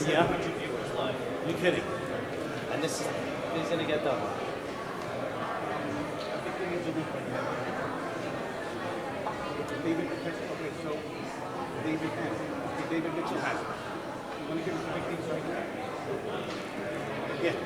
700 viewers live. You're kidding. And this is gonna get double. David, okay, so David has it. Okay, David Mitchell has it. You want to give us the big things right now? Yeah.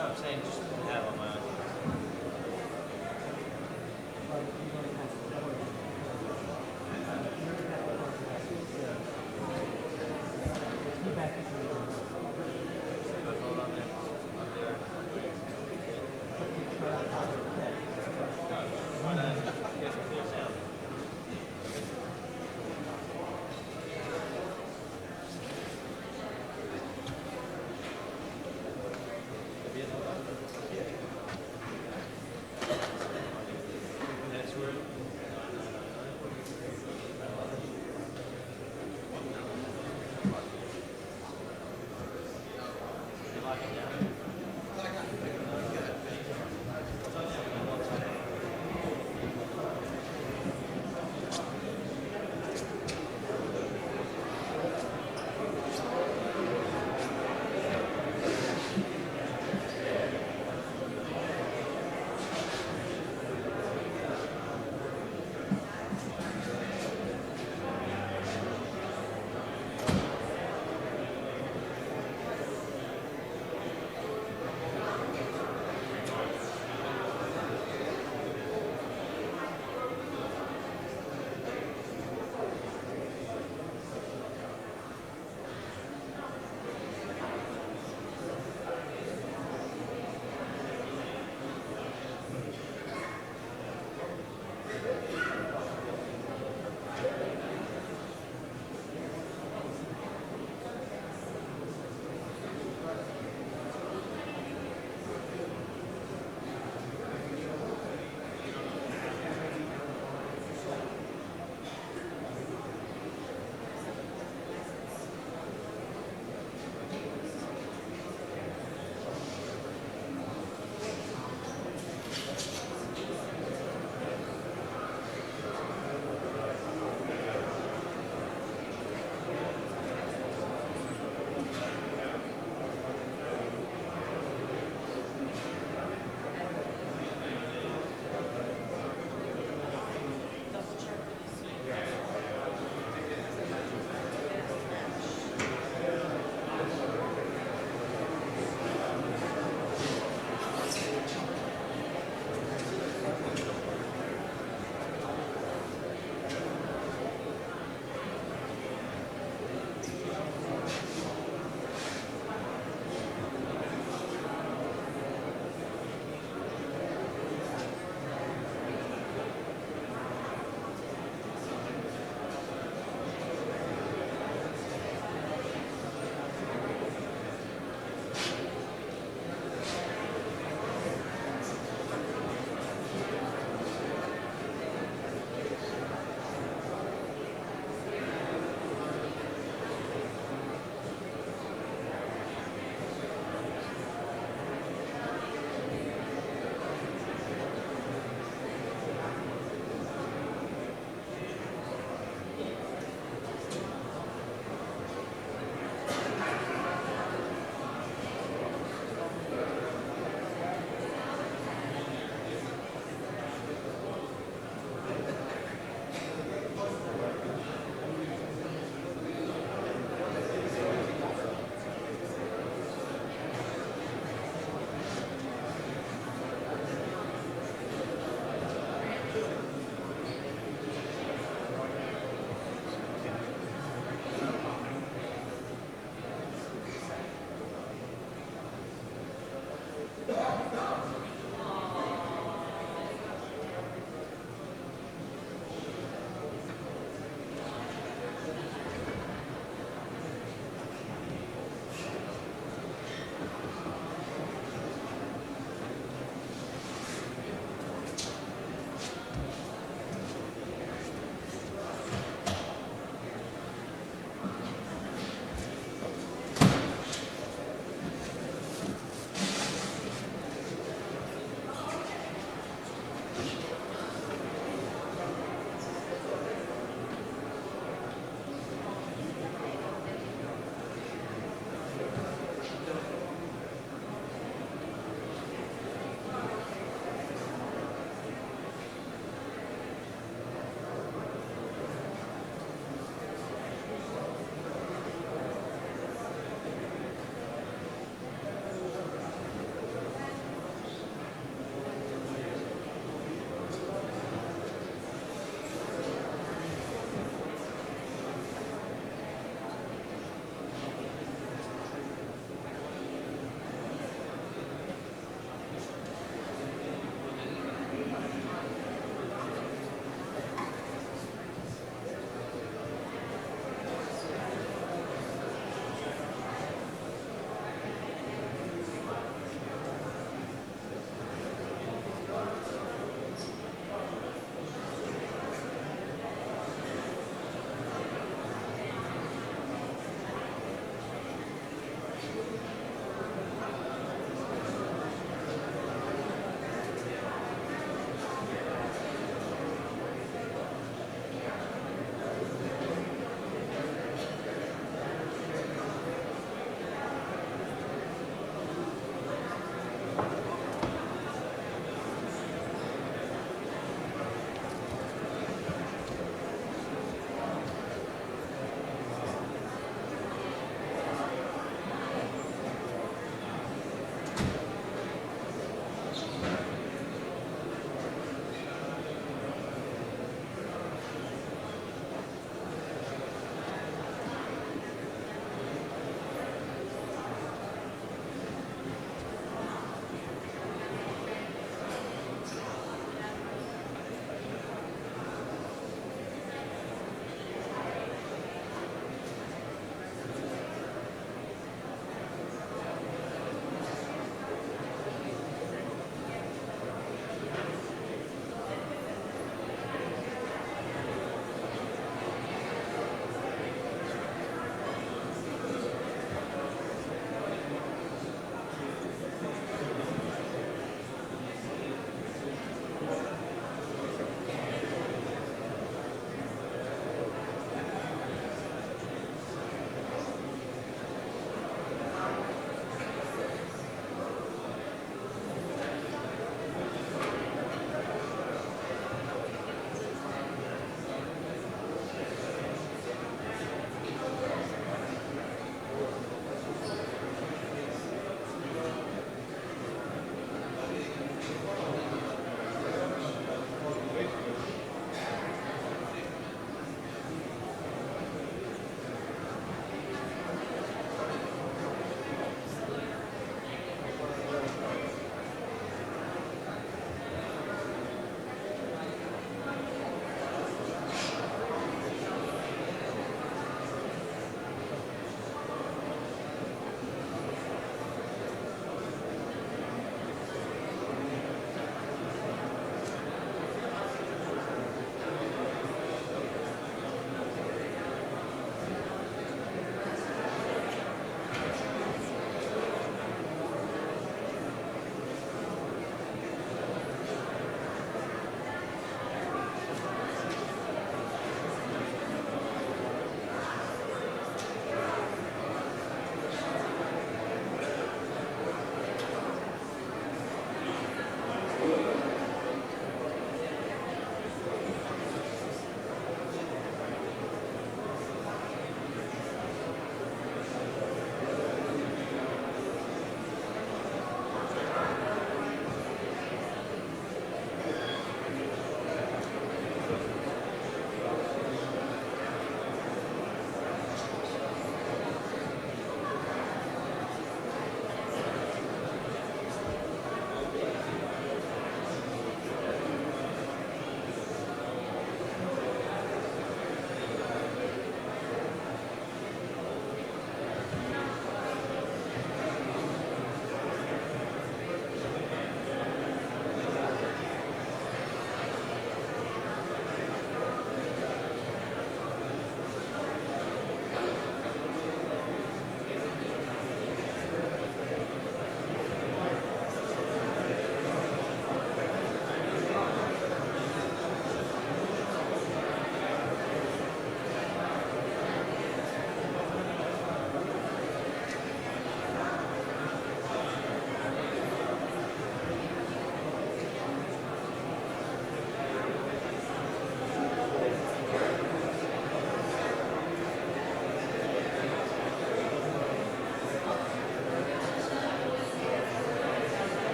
No, I'm saying just have on my own. Hold on there. That's where. You lock it down.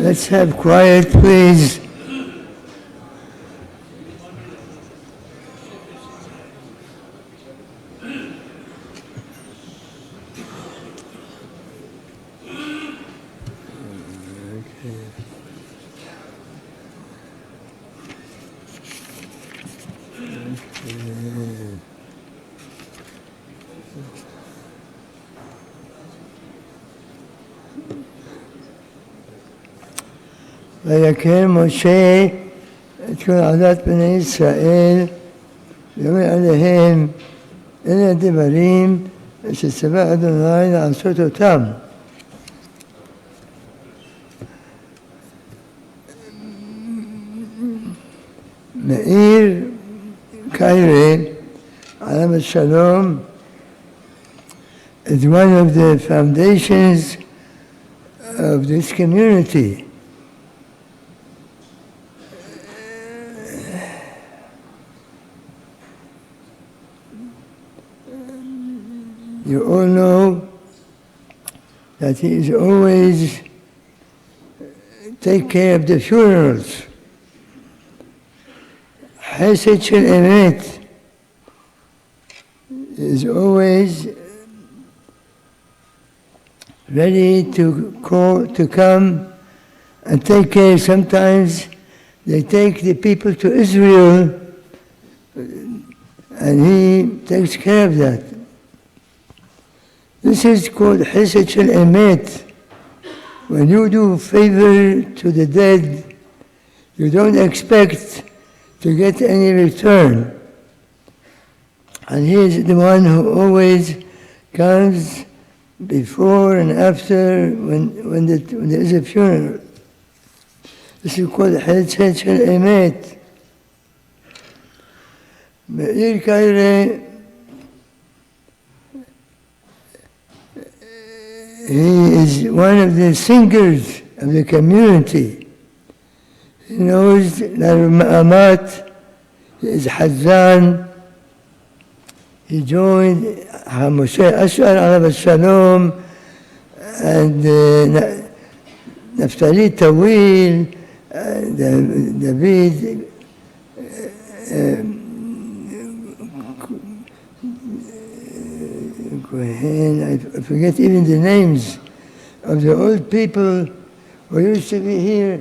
Let's have quiet, please. ויקם משה את כל עדת בני ישראל ויאמר עליהם אלה הדברים שצווה אדוני לעשות אותם. מאיר קיירי עליו השלום is one of the foundations of this community. You all know that he is always take care of the funerals. Chesed shel emet is always ready to come and take care. Sometimes they take the people to Israel and he takes care of that. This is called Chesed shel emet. When you do favor to the dead, you don't expect to get any return. And he is the one who always comes before and after when there is a funeral. This is called Chesed shel emet. Meir Kairey, he is one of the singers of the community. He knows Ma'amat, he is Hazan. He joined Moshe Ashar alav shalom and Naftali Tawil, David I forget even the names of the old people who used to be here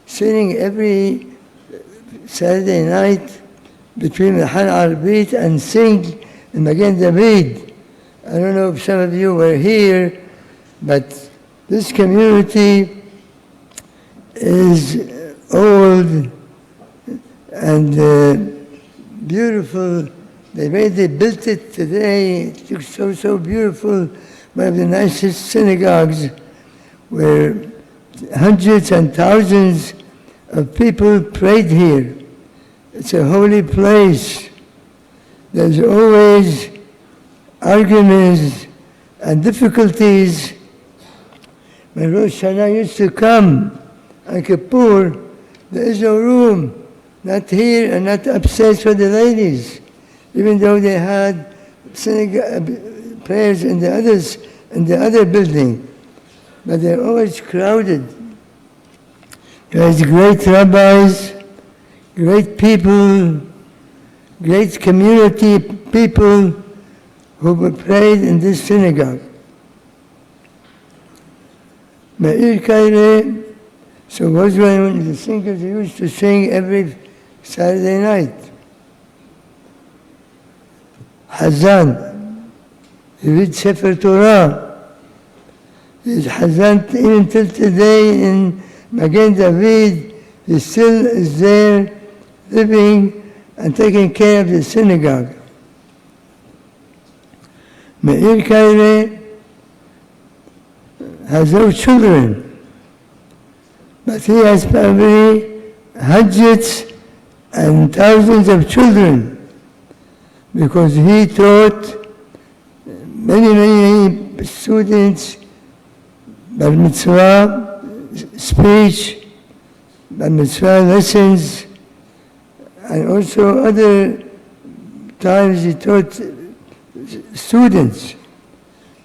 singing every Saturday night between the Han Arbit and sing in Magen David. I don't know if some of you were here, but this community is old and beautiful. They built it today. It looks so beautiful. One of the nicest synagogues where hundreds and thousands of people prayed here. It's a holy place. There's always arguments and difficulties. When Rosh Hashanah used to come on Kippur, there is no room, not here and not upstairs for the ladies, even though they had synagogue prayers in the other building. But they're always crowded. There's great rabbis, great people, great community people who prayed in this synagogue. Meir Kairey, so was one of the singers who used to sing every Saturday night. Hazan, he read Sefer Torah. He's Hazan even till today in Magen David. He still is there living and taking care of the synagogue. Meir Kairey has no children, but he has probably hundreds and thousands of children because he taught many students bar mitzvah, speech, bar mitzvah lessons, and also other times he taught students.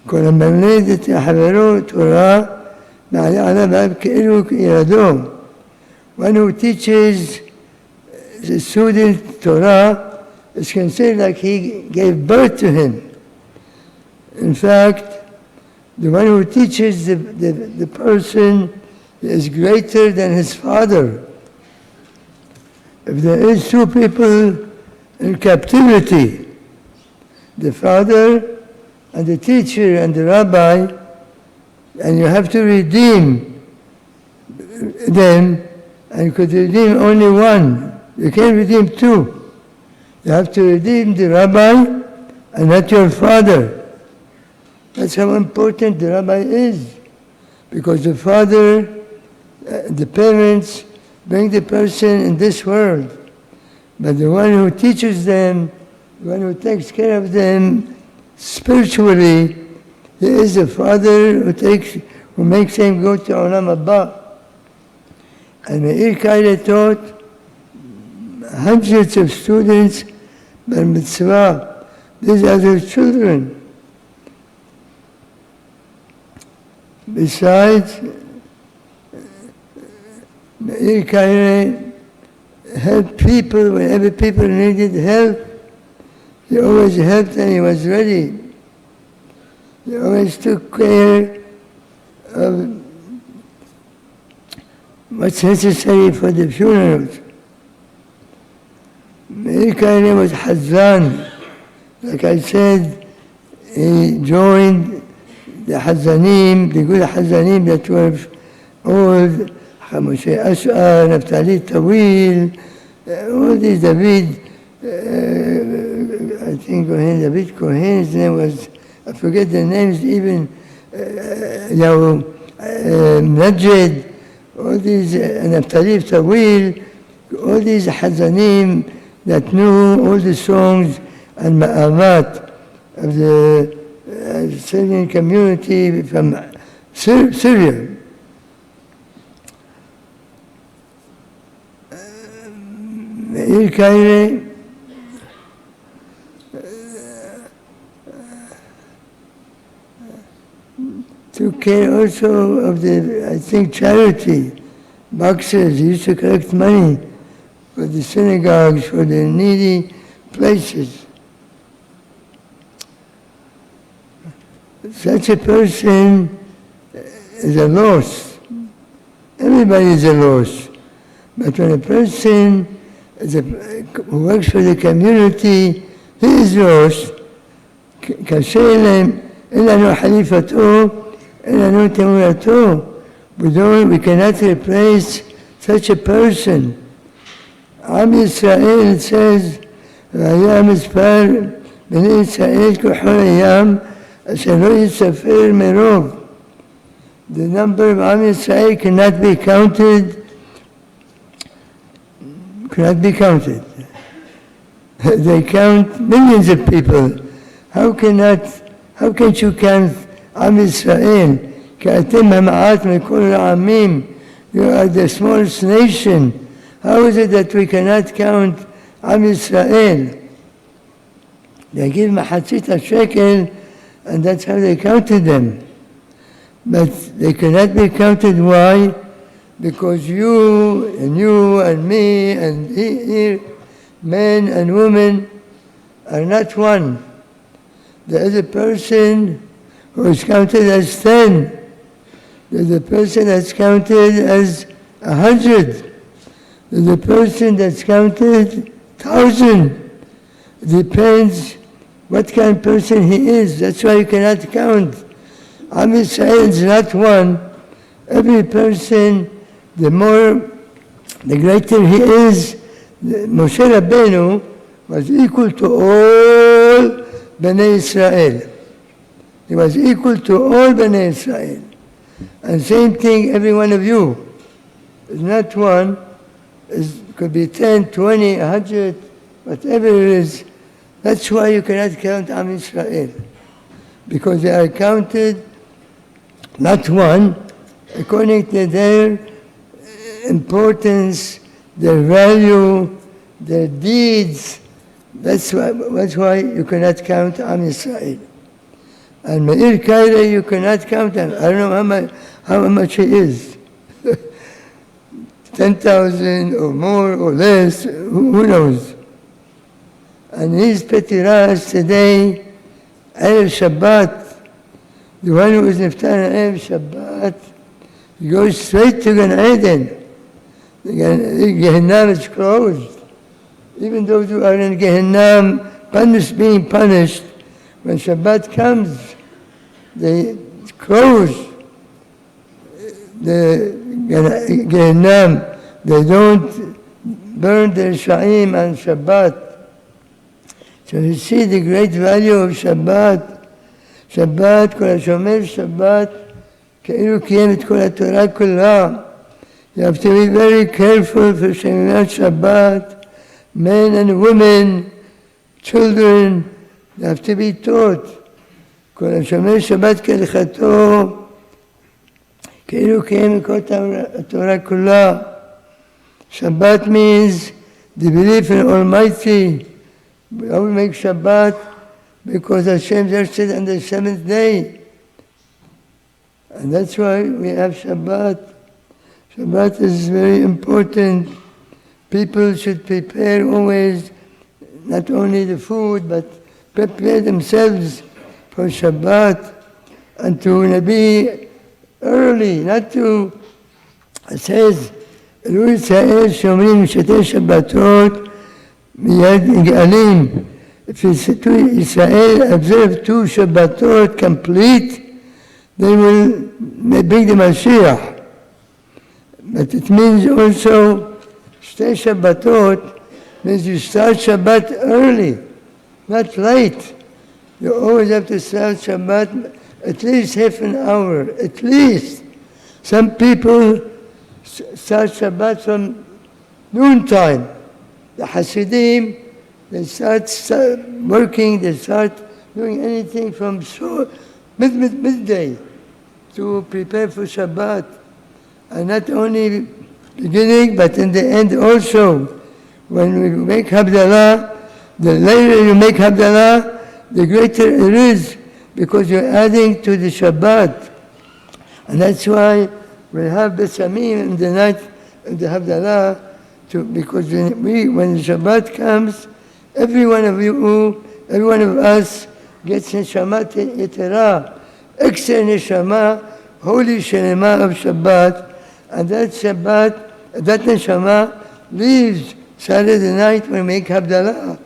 כל המלמד את חברו תורה One who teaches the student Torah is considered like he gave birth to him. In fact, the one who teaches the person is greater than his father. If there is two people in captivity, the father and the teacher and the rabbi, and you have to redeem them, and you could redeem only one. You can't redeem two. You have to redeem the rabbi and not your father. That's how important the rabbi is. Because the father, the parents, bring the person in this world. But the one who teaches them, the one who takes care of them spiritually, he is the father who makes them go to Olam Haba. And Meir Kairey taught hundreds of students bar mitzvah. These are their children. Besides, Meir Kairey helped people whenever people needed help. He always helped and he was ready. He always took care of what's necessary for the funerals. Meir Kairey was Hazan. Like I said, he joined the Hazanim, the good Hazanim that were old, Moshe Ash'ar, Naftali Tawil, all these David, I think David Kohen's name was, I forget the names even, Najed, all these, Naftali Tawil, all these Hazanim that knew all the songs and ma'amat of the Syrian community from Syria. Meir Kairey took care also of the, I think, charity boxes. He used to collect money for the synagogues, for the needy places. Such a person is a loss. Everybody is a loss. But when a person who works for the community, he is lost. קשה להם, אין לנו חליפתו, אין לנו תמורתו. We cannot replace such a person. עם ישראל, it says, והיה מספר בני ישראל כחול הים, אשר לא יספר מרוב. The number of Am Yisrael cannot be counted. They count millions of people. How can't you count Am Yisrael? כי אתם המעט מכל העמים. You are the smallest nation. How is it that we cannot count Am Yisrael? They give מחצית השקל, and that's how they counted them. But they cannot be counted. Why? Because you and me and here, men and women are not one. There is a person who is counted as 10. There's a person that's counted as 100. There's a person that's counted 1,000. It depends what kind of person he is. That's why you cannot count. Am Yisrael is not one. Every person, the greater he is. Moshe Rabbeinu was equal to all Bnei Israel. He was equal to all Bnei Israel. And same thing, every one of you is not one. Could be 10, 20, 100, whatever it is. That's why you cannot count Am Yisrael. Because they are counted not one, according to their importance, their value, their deeds. That's why you cannot count Am Yisrael. And Meir Kairey, you cannot count him. I don't know how much he is. 10,000 or more or less, who knows? And his Petiras today, Erev Shabbat, the one who is Niftar Erev Shabbat, goes straight to Gan Eden. The Gehenna is closed. Even those who are in Gehenna, being punished, when Shabbat comes, they close the Gehenna. They don't burn their Sha'im on Shabbat. So you see the great value of Shabbat. Shabbat, כל השומר שבת, כאילו קיים את כל התורה כולה. You have to be very careful for Shemirat Shabbat. Men and women, children, they have to be taught. כל השומר שבת כהלכתו, כאילו קיים את כל התורה כולה. Shabbat means the belief in Almighty. We always make Shabbat because Hashem rested on the seventh day. And that's why we have Shabbat. Shabbat is very important. People should prepare always, not only the food, but prepare themselves for Shabbat and to be early, not to, it says, אלו ישראל שאומרים שתי שבתות מיד נגאלים. If Israel observe 2 Shabbatot complete, they will bring the Mashiach. But it means also, stay Shabbatot means you start Shabbat early, not late. You always have to start Shabbat at least half an hour, at least. Some people start Shabbat from noontime. The Hasidim, they start working, they start doing anything from midday to prepare for Shabbat. And not only beginning, but in the end also. When we make Havdalah, the later you make Havdalah, the greater it is, because you're adding to the Shabbat. And that's why we have Besamim in the night of the Havdalah, because when the Shabbat comes, every one of us gets Neshama Yetera, extra Neshama, holy Shenema of Shabbat, and that Shabbat, that Neshama leaves Saturday night when we make Havdalah.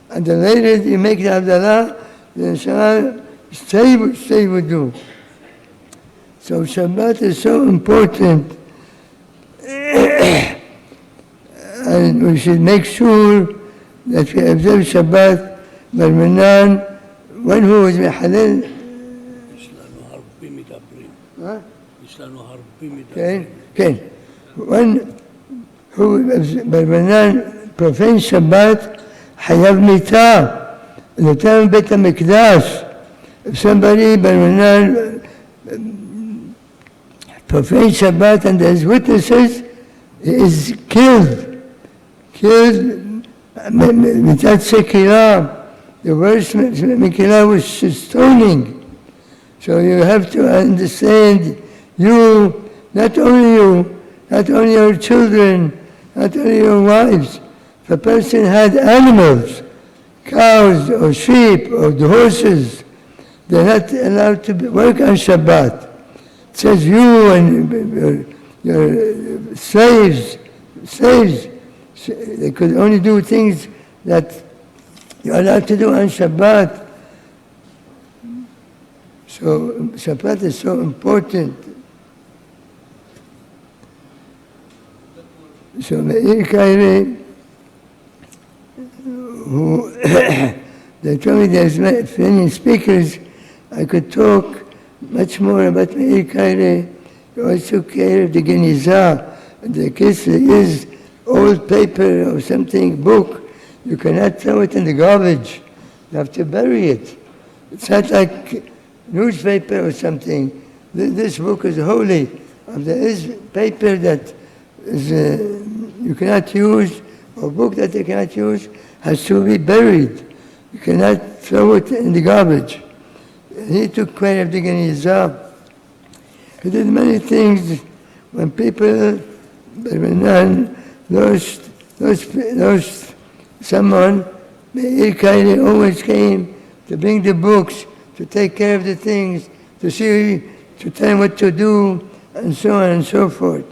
And the later you make the Havdalah, the Neshama stay with you. So Shabbat is so important. And we should make sure that we observe Shabbat. Barmanan, one who is Mehalel. Okay. One who Barmanan profanes Shabbat, Hayav Mitah, the time of Beit HaMikdash. If somebody Barmanan profanes Shabbat and there's witnesses, he is killed without Sekirah. The worst Mekirah was stoning. So you have to understand, not only your children, not only your wives. If a person had animals, cows or sheep or the horses, they're not allowed to work on Shabbat. It says you and your slaves, they could only do things that you're allowed to do on Shabbat. So Shabbat is so important. So Meir Kairey, who they told me there's many speakers, I could talk much more about Meir Kairey. He also took care of the Genizah. The case is old paper or something, book, you cannot throw it in the garbage. You have to bury it. It's not like newspaper or something. This book is holy. If there is paper that is, you cannot use, or book that you cannot use, has to be buried. You cannot throw it in the garbage. He took care of getting his job. He did many things when people, when none, lost someone, Kairey always came to bring the books, to take care of the things, to see, to tell him what to do, and so on and so forth.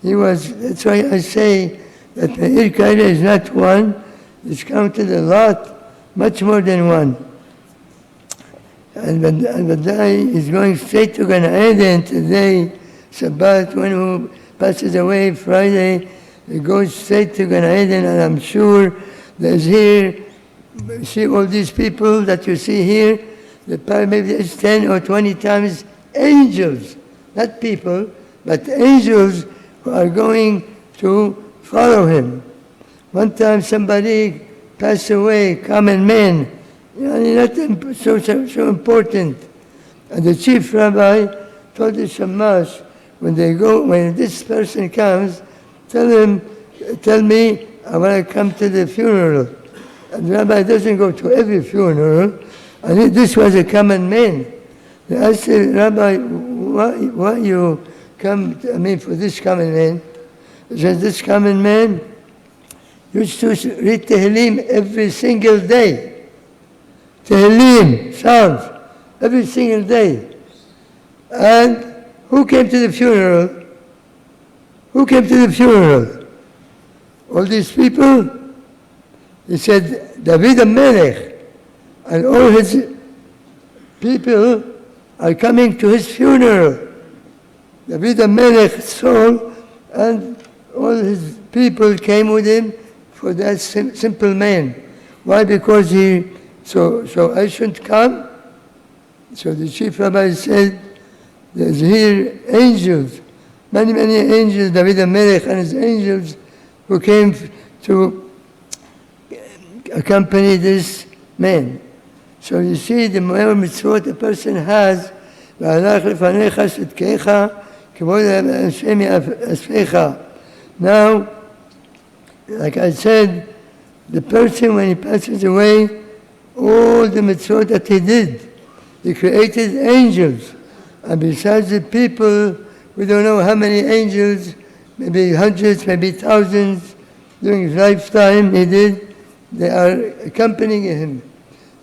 That's why I say that Kairey is not one, it's counted a lot, much more than one. And Vadai is going straight to Gan Eden today, Shabbat, one who passes away Friday, he goes straight to Gan Eden, and I'm sure there's here, see all these people that you see here, maybe there's 10 or 20 times angels, not people, but angels who are going to follow him. One time somebody passed away, common man, not so important. And the chief rabbi told the shamash, when this person comes, tell me, I want to come to the funeral. And the rabbi doesn't go to every funeral, and this was a common man. They asked the rabbi, why you come, for this common man? He said, this common man used to read Tehillim every single day. Tehillim, Psalms, every single day. And who came to the funeral? Who came to the funeral? All these people? He said, David HaMelech and all his people are coming to his funeral. David HaMelech's soul and all his people came with him for that simple man. Why? Because so I shouldn't come? So the chief rabbi said, there's here angels, many angels, David HaMelech and his angels who came to accompany this man. So you see, the more mitzvot a person has, now, like I said, the person when he passes away, all the mitzvot that he did, he created angels. And besides the people, we don't know how many angels, maybe hundreds, maybe thousands, during his lifetime he did, they are accompanying him.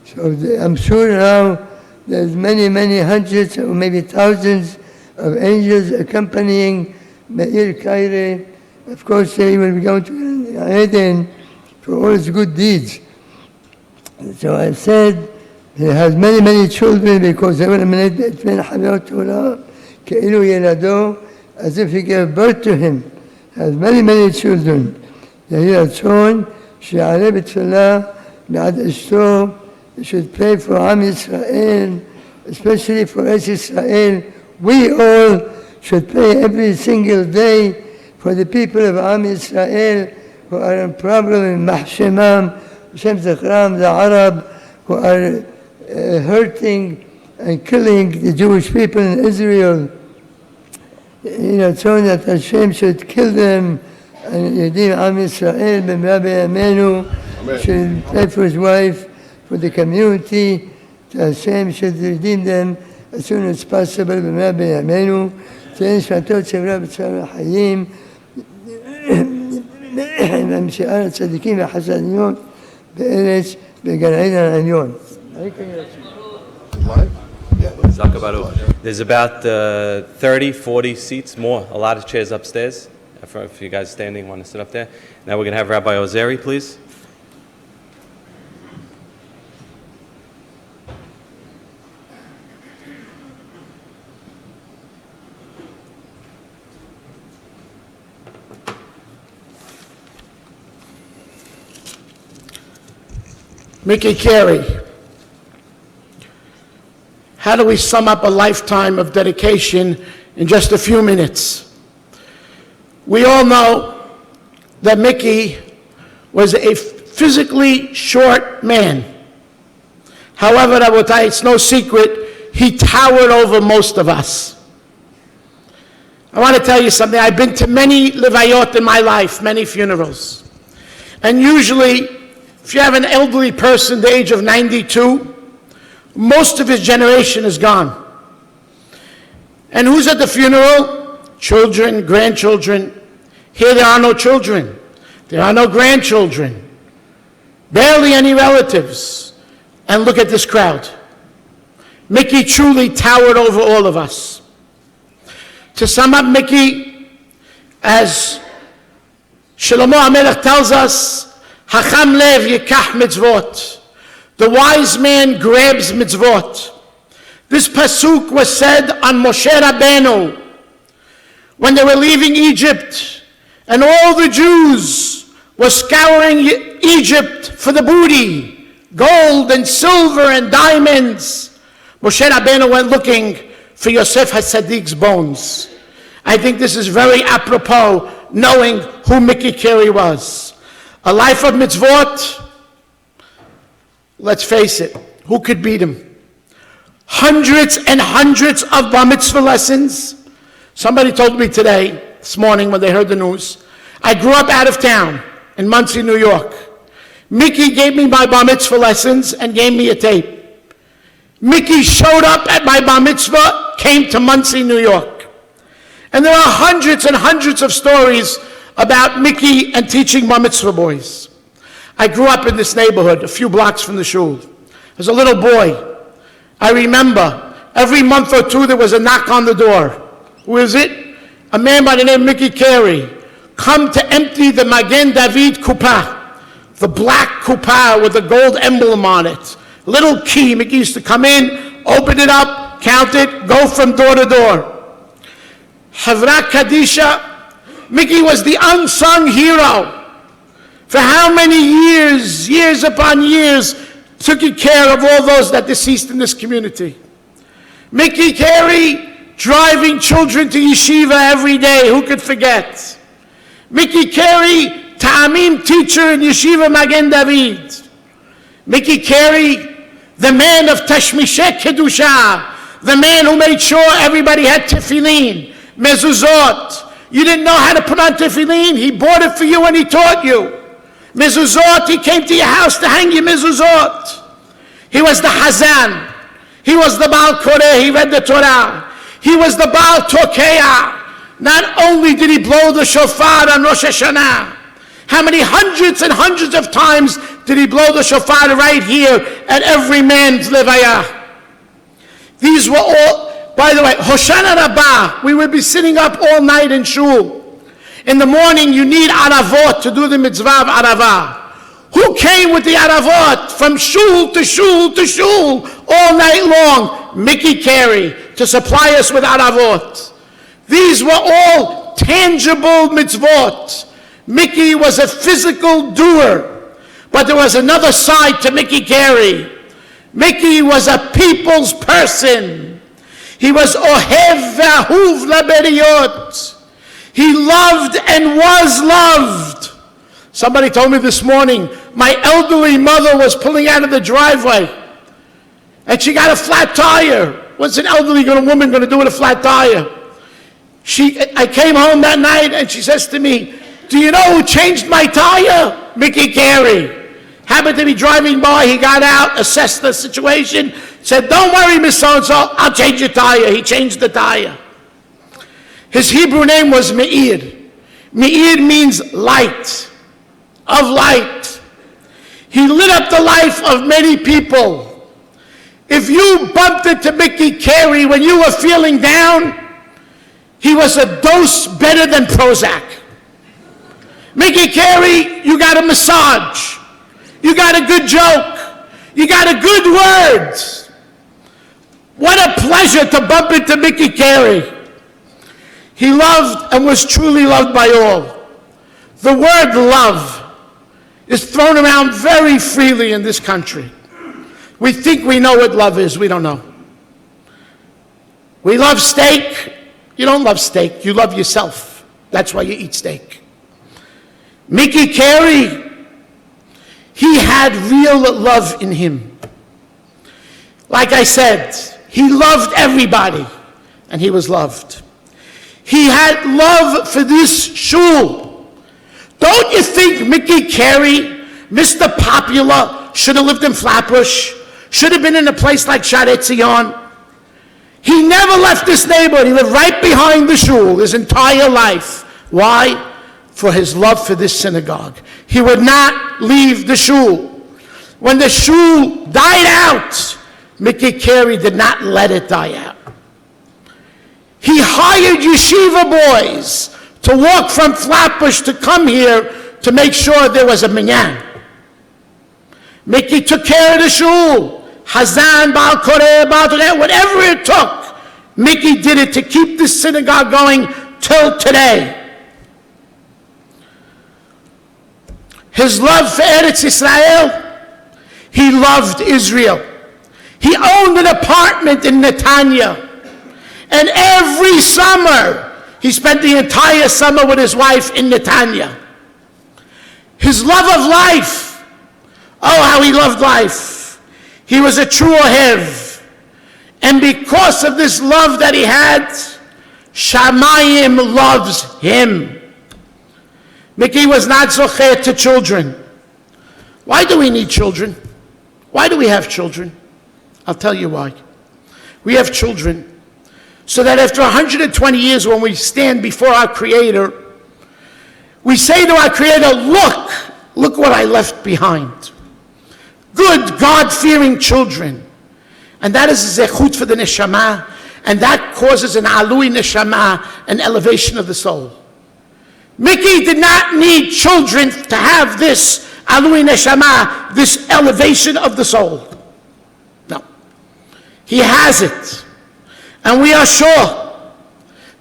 So I'm sure now there's many hundreds or maybe thousands of angels accompanying Meir Kairey. Of course, they will be going to Eden for all his good deeds. So I said, he has many children because as if he gave birth to him. He has many children. יהי רצון שיעלה בתפילה בעד אשתו, should pray for Am Yisrael, especially for Israel. We all should pray every single day for the people of Am Yisrael who are in problem in Mahshemam, Hashem Zachram, the Arab, who are hurting and killing the Jewish people in Israel. So that Hashem should kill them, and Yedim Am Yisrael, Ben Rabbi Amenu, should pray for his wife, for the community, Hashem should redeem them as soon as possible, Ben Rabbi Amenu, תהא נשמתו צברה בצער החיים, ומשאר הצדיקים והחסדיות בארץ, בגן עדן העליון. There's about 30, 40 seats more, a lot of chairs upstairs. If you guys standing want to sit up there. Now we're going to have Rabbi Ozeri, please. Mickey Kairey, how do we sum up a lifetime of dedication in just a few minutes? We all know that Mickey was a physically short man. However, Rabotai, it's no secret, he towered over most of us. I want to tell you something. I've been to many levayot in my life, many funerals. And usually, if you have an elderly person the age of 92, most of his generation is gone. And who's at the funeral? Children, grandchildren. Here there are no children. There are no grandchildren. Barely any relatives. And look at this crowd. Mickey truly towered over all of us. To sum up Mickey, as Shlomo HaMelech tells us, Hacham lev yikach mitzvot. The wise man grabs mitzvot. This pasuk was said on Moshe Rabbeinu when they were leaving Egypt and all the Jews were scouring Egypt for the booty, gold and silver and diamonds. Moshe Rabbeinu went looking for Yosef HaTzadik's bones. I think this is very apropos, knowing who Mickey Kairey was. A life of mitzvot, let's face it, who could beat him? Hundreds and hundreds of bar mitzvah lessons. Somebody told me today, this morning when they heard the news, I grew up out of town in Monsey, New York. Mickey gave me my bar mitzvah lessons and gave me a tape. Mickey showed up at my bar mitzvah, came to Monsey, New York. And there are hundreds and hundreds of stories about Mickey and teaching bar mitzvah boys. I grew up in this neighborhood, a few blocks from the shul. As a little boy, I remember every month or two there was a knock on the door. Who is it? A man by the name of Mickey Kairey. Come to empty the Magen David Kuppah, the black kuppah with the gold emblem on it. Little key. Mickey used to come in, open it up, count it, go from door to door. Havra Kadisha, Mickey was the unsung hero. For how many years, years upon years, took he care of all those that deceased in this community. Mickey Kairey driving children to yeshiva every day, who could forget? Mickey Kairey, Ta'amim teacher in Yeshiva Magen David. Mickey Kairey, the man of Tashmishek Kedusha, the man who made sure everybody had tefillin, mezuzot. You didn't know how to put on tefillin, he bought it for you and he taught you. Mezuzot, he came to your house to hang your mezuzot. He was the Hazan. He was the Baal Koreh, he read the Torah. He was the Baal Tokeah. Not only did he blow the shofar on Rosh Hashanah, how many hundreds and hundreds of times did he blow the shofar right here at every man's levaya? These were all, by the way, Hoshana Rabbah, we would be sitting up all night in shul. In the morning, you need aravot to do the mitzvah of aravah. Who came with the aravot from shul to shul to shul all night long? Mickey Kairey, to supply us with aravot. These were all tangible mitzvot. Mickey was a physical doer, but there was another side to Mickey Kairey. Mickey was a people's person. He was ohev v'ahuv laberiot. He loved and was loved. Somebody told me this morning, my elderly mother was pulling out of the driveway and she got a flat tire. What's an elderly woman going to do with a flat tire? I came home that night and she says to me, do you know who changed my tire? Mickey Kairey. Happened to be driving by, he got out, assessed the situation, said, don't worry, Miss So-and-so, I'll change your tire. He changed the tire. His Hebrew name was Meir. Meir means light, of light. He lit up the life of many people. If you bumped into Mickey Kairey when you were feeling down, he was a dose better than Prozac. Mickey Kairey, you got a massage. You got a good joke. You got a good word. What a pleasure to bump into Mickey Kairey. He loved and was truly loved by all. The word love is thrown around very freely in this country. We think we know what love is. We don't know. We love steak. You don't love steak. You love yourself. That's why you eat steak. Mickey Kairey, he had real love in him. Like I said, he loved everybody, and he was loved. He had love for this shul. Don't you think Mickey Kairey, Mr. Popular, should have lived in Flatbush? should have been in a place like Sharet Zion. He never left this neighborhood. He lived right behind the shul his entire life. Why? For his love for this synagogue. He would not leave the shul. When the shul died out, Mickey Kairey did not let it die out. He hired yeshiva boys to walk from Flatbush to come here to make sure there was a minyan. Mickey took care of the shul. Hazan, Baal Koreh, Baal Toreh, whatever it took, Mickey did it to keep this synagogue going till today. His love for Eretz Israel, he loved Israel. He owned an apartment in Netanya. And every summer, he spent the entire summer with his wife in Netanya. His love of life, oh, how he loved life. He was a true ohev. And because of this love that he had, Shamayim loves him. Mickey was not zocher to children. Why do we need children? Why do we have children? I'll tell you why. We have children so that after 120 years when we stand before our Creator, we say to our Creator, look what I left behind. Good, God-fearing children. And that is a zechut for the neshama, and that causes an alui neshama, an elevation of the soul. Mickey did not need children to have this alui neshama, this elevation of the soul. No. He has it. And we are sure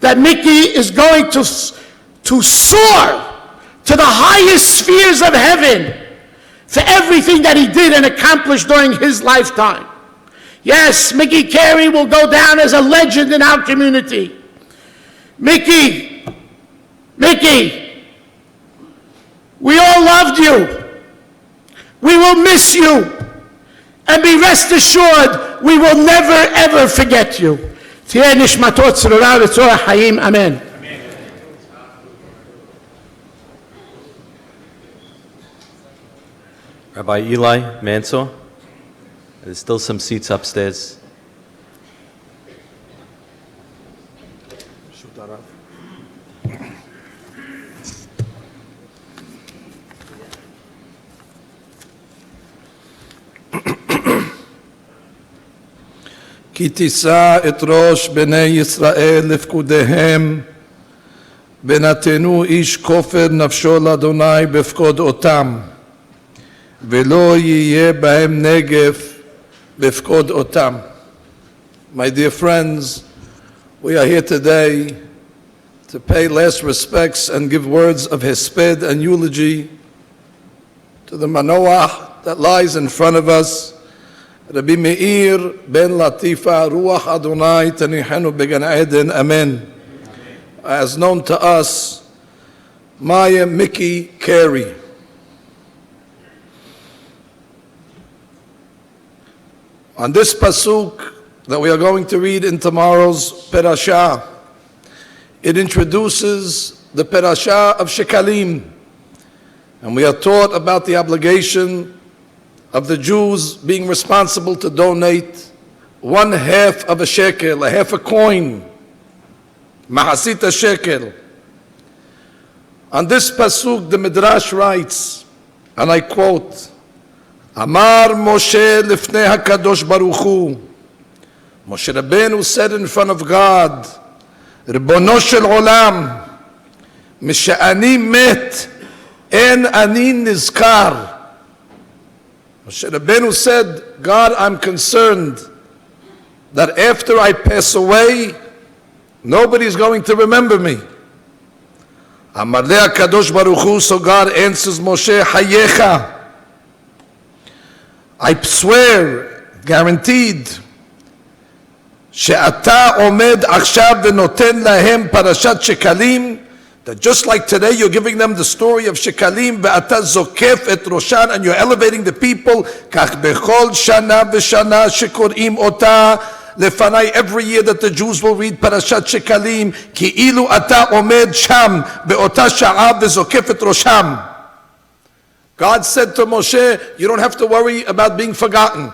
that Mickey is going to soar to the highest spheres of heaven for everything that he did and accomplished during his lifetime. Yes, Mickey Kairey will go down as a legend in our community. Mickey, we all loved you. We will miss you. And be rest assured, we will never ever forget you. תהיה נשמתו צרורה וצרור החיים, אמן. Rabbi Eli Mansour, there's still some seats upstairs. כי תישא את ראש בני ישראל לפקודיהם, ונתנו איש כופר נפשו לאדוני בפקוד אותם, ולא יהיה בהם נגף בפקוד אותם. My dear friends, we are here today to pay last respects and give words of hesped and eulogy to the manoach that lies in front of us, Rabbi Meir ben Latifa, Ruach Adonai Tanihenu Began Eden, Amen. As known to us, Maya Mickey Kairey. On this pasuk that we are going to read in tomorrow's parashah, it introduces the parashah of Shekalim, and we are taught about the obligation of the Jews being responsible to donate 1/2 of a shekel, a half a coin, mahasit a shekel. On this pasuk, the Midrash writes, and I quote, Amar Moshe lifnei HaKadosh Baruch Hu. Moshe Rabbeinu said in front of God, Ribono shel olam, misha'ani met, en ani nizkar. Moshe Rabbeinu said, God, I'm concerned that after I pass away, nobody's going to remember me. Amar le HaKadosh Baruch Hu, so God answers Moshe, Hayecha. I swear, guaranteed, she'ata omed achshav v'noten lahem parashat shekalim, that just like today you're giving them the story of shekalim, ve'ata zokef et roshan, and you're elevating the people, kach bechol shana v'shana shekorim ota lefanai, every year that the Jews will read parashat shekalim, ki ilu ata omed sham be'ota sha'a v'zokef et rosham. God said to Moshe, you don't have to worry about being forgotten.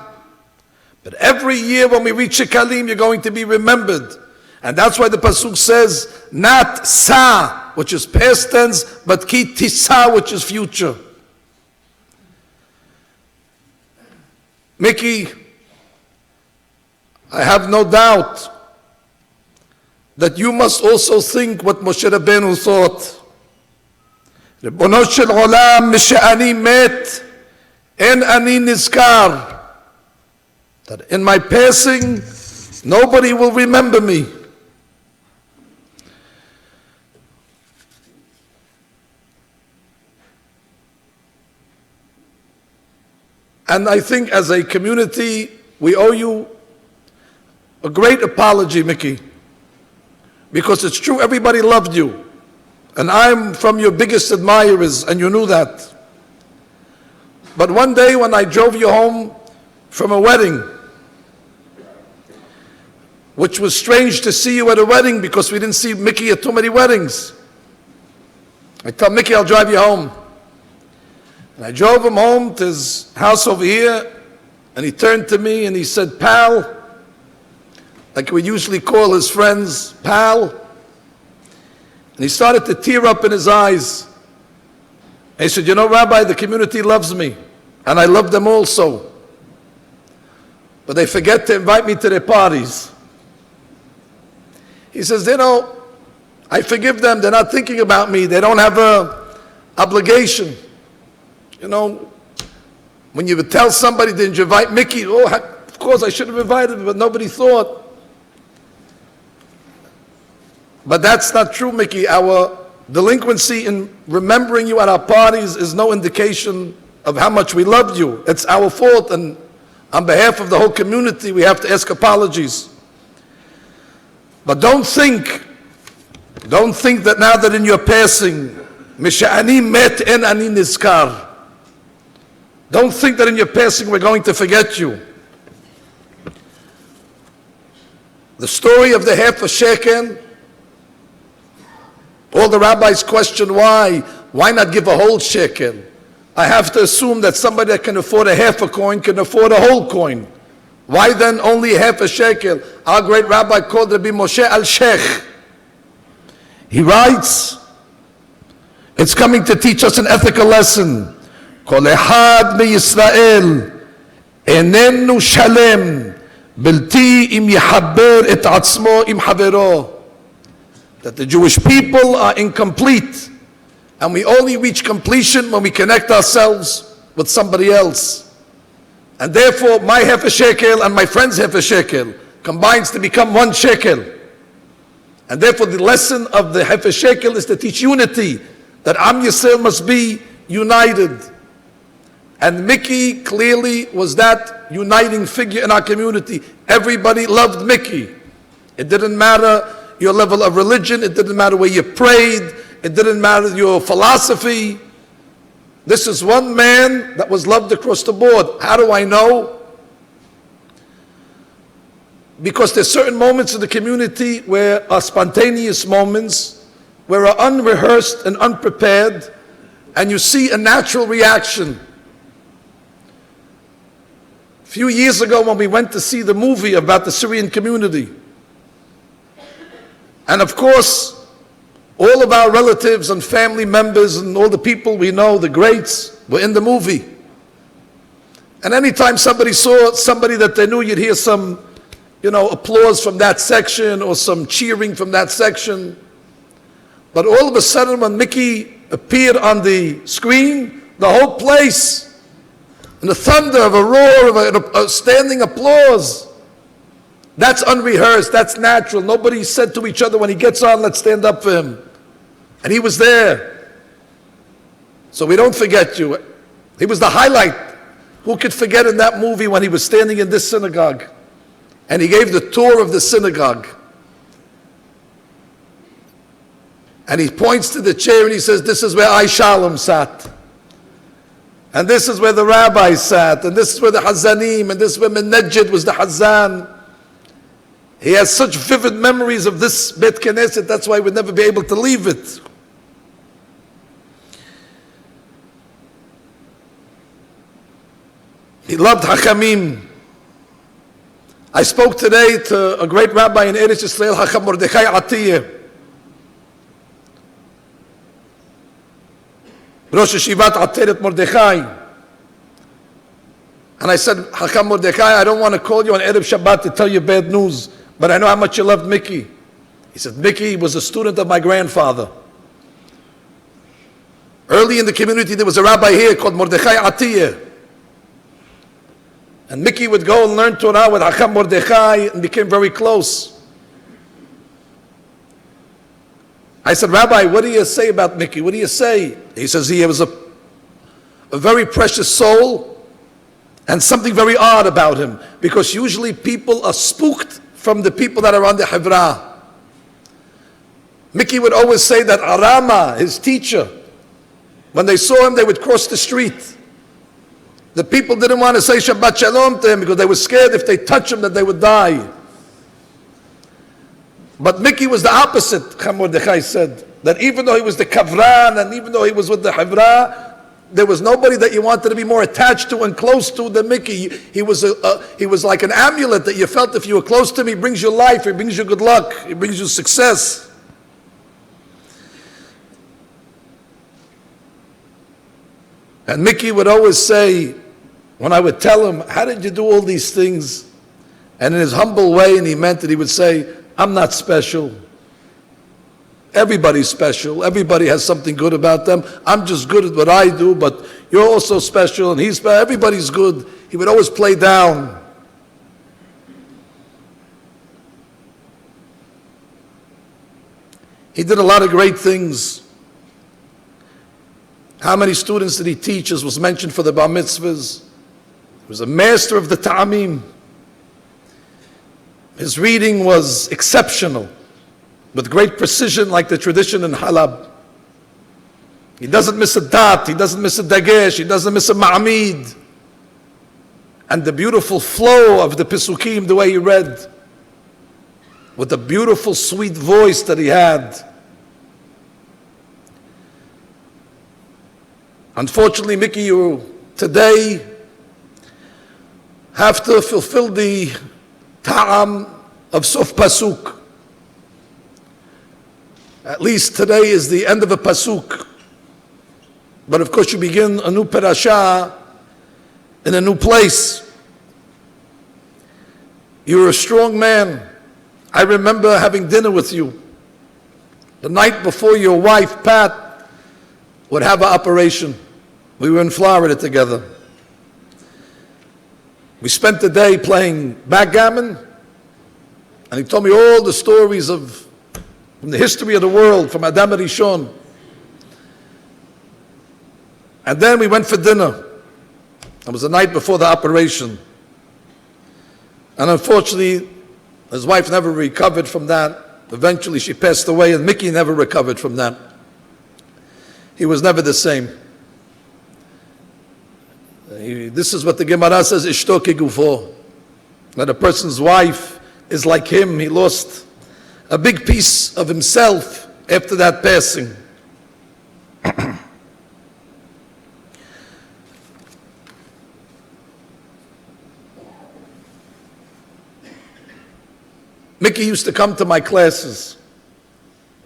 But every year when we reach Shekalim, you're going to be remembered. And that's why the Pasuk says, not sa, which is past tense, but ki tisa, which is future. Mickey, I have no doubt that you must also think what Moshe Rabbeinu thought. Ribono shel olam, misha'ani met, en ani nizkar. That in my passing, nobody will remember me. And I think as a community, we owe you a great apology, Mickey. Because it's true, everybody loved you. And I'm from your biggest admirers, and you knew that. But one day when I drove you home from a wedding, which was strange to see you at a wedding because we didn't see Mickey at too many weddings. I tell Mickey, I'll drive you home. And I drove him home to his house over here, and he turned to me and he said, pal, like we usually call his friends, pal. And he started to tear up in his eyes. And he said, you know, Rabbi, the community loves me, and I love them also. But they forget to invite me to their parties. He says, you know, I forgive them, they're not thinking about me, they don't have a obligation. You know, when you would tell somebody, didn't you invite Mickey? Oh, of course I should have invited him, but nobody thought. But that's not true, Mickey. Our delinquency in remembering you at our parties is no indication of how much we loved you. It's our fault, and on behalf of the whole community, we have to ask apologies. But don't think that now that in your passing, Misha'ani met en ani nizkar. Don't think that in your passing we're going to forget you. The story of the half a shekel, all the rabbis question why. Why not give a whole shekel? I have to assume that somebody that can afford a half a coin can afford a whole coin. Why then only half a shekel? Our great rabbi called Rabbi Moshe al-Sheikh. He writes, it's coming to teach us an ethical lesson. Kol echad miYisrael enenu shalem bilti im yichaber et atzmo im havero. That the Jewish people are incomplete, and we only reach completion when we connect ourselves with somebody else. And therefore, my half a shekel and my friend's half a shekel combines to become 1 shekel. And therefore, the lesson of the half a shekel is to teach unity, that Am Yisrael must be united. And Mickey clearly was that uniting figure in our community. Everybody loved Mickey. It didn't matter your level of religion, it didn't matter where you prayed, it didn't matter your philosophy. This is one man that was loved across the board. How do I know? Because there's certain moments in the community where are spontaneous moments, where are unrehearsed and unprepared, and you see a natural reaction. A few years ago when we went to see the movie about the Syrian community, and of course, all of our relatives and family members and all the people we know, the greats, were in the movie. And anytime somebody saw somebody that they knew, you'd hear some, applause from that section or some cheering from that section. But all of a sudden when Mickey appeared on the screen, the whole place, in the thunder of a roar of a standing applause. That's unrehearsed, that's natural. Nobody said to each other when he gets on, let's stand up for him. And he was there. So we don't forget you. He was the highlight. Who could forget in that movie when he was standing in this synagogue? And he gave the tour of the synagogue. And he points to the chair and he says, this is where I Shalom sat. And this is where the rabbis sat. And this is where the Hazanim. And this is where Menajid was the Hazan. He has such vivid memories of this Bet Knesset, that's why we'll never be able to leave it. He loved Hachamim. I spoke today to a great rabbi in Eretz Yisrael, Hacham Mordechai Atiyeh, Rosh Yeshivat Ateret Mordechai. And I said, Hacham Mordechai, I don't want to call you on Erev Shabbat to tell you bad news, but I know how much you loved Mickey. He said, Mickey was a student of my grandfather. Early in the community, there was a rabbi here called Mordechai Atiyeh. And Mickey would go and learn Torah with Hacham Mordechai and became very close. I said, Rabbi, what do you say about Mickey? What do you say? He says he was a very precious soul and something very odd about him, because usually people are spooked from the people that are on the Hevra. Mickey would always say that Arama, his teacher, when they saw him, they would cross the street. The people didn't want to say Shabbat Shalom to him because they were scared if they touch him that they would die. But Mickey was the opposite, Chacham Mordechai said, that even though he was the Kavran and even though he was with the Hevra, there was nobody that you wanted to be more attached to and close to than Mickey. He was like an amulet that you felt if you were close to him, he brings you life, he brings you good luck, he brings you success. And Mickey would always say, when I would tell him, how did you do all these things? And in his humble way, and he meant it, he would say, I'm not special. Everybody's special. Everybody has something good about them. I'm just good at what I do, but you're also special, and he's special. Everybody's good. He would always play down. He did a lot of great things. How many students did he teach, as was mentioned for the bar mitzvahs? He was a master of the ta'amim. His reading was exceptional, with great precision, like the tradition in Halab. He doesn't miss a dat, he doesn't miss a dagesh, he doesn't miss a ma'amid. And the beautiful flow of the Pesukim, the way he read, with the beautiful sweet voice that he had. Unfortunately, Mickey, you today have to fulfill the ta'am of Sof Pasuk. At least today is the end of a Pasuk. But of course you begin a new parasha in a new place. You're a strong man. I remember having dinner with you the night before your wife, Pat, would have an operation. We were in Florida together. We spent the day playing backgammon, and he told me all the stories from the history of the world, from Adam Rishon. And then we went for dinner. It was the night before the operation. And unfortunately, his wife never recovered from that. Eventually she passed away, and Mickey never recovered from that. He was never the same. This is what the Gemara says, Ishto kegufo. That a person's wife is like him. He lost a big piece of himself after that passing. Mickey used to come to my classes.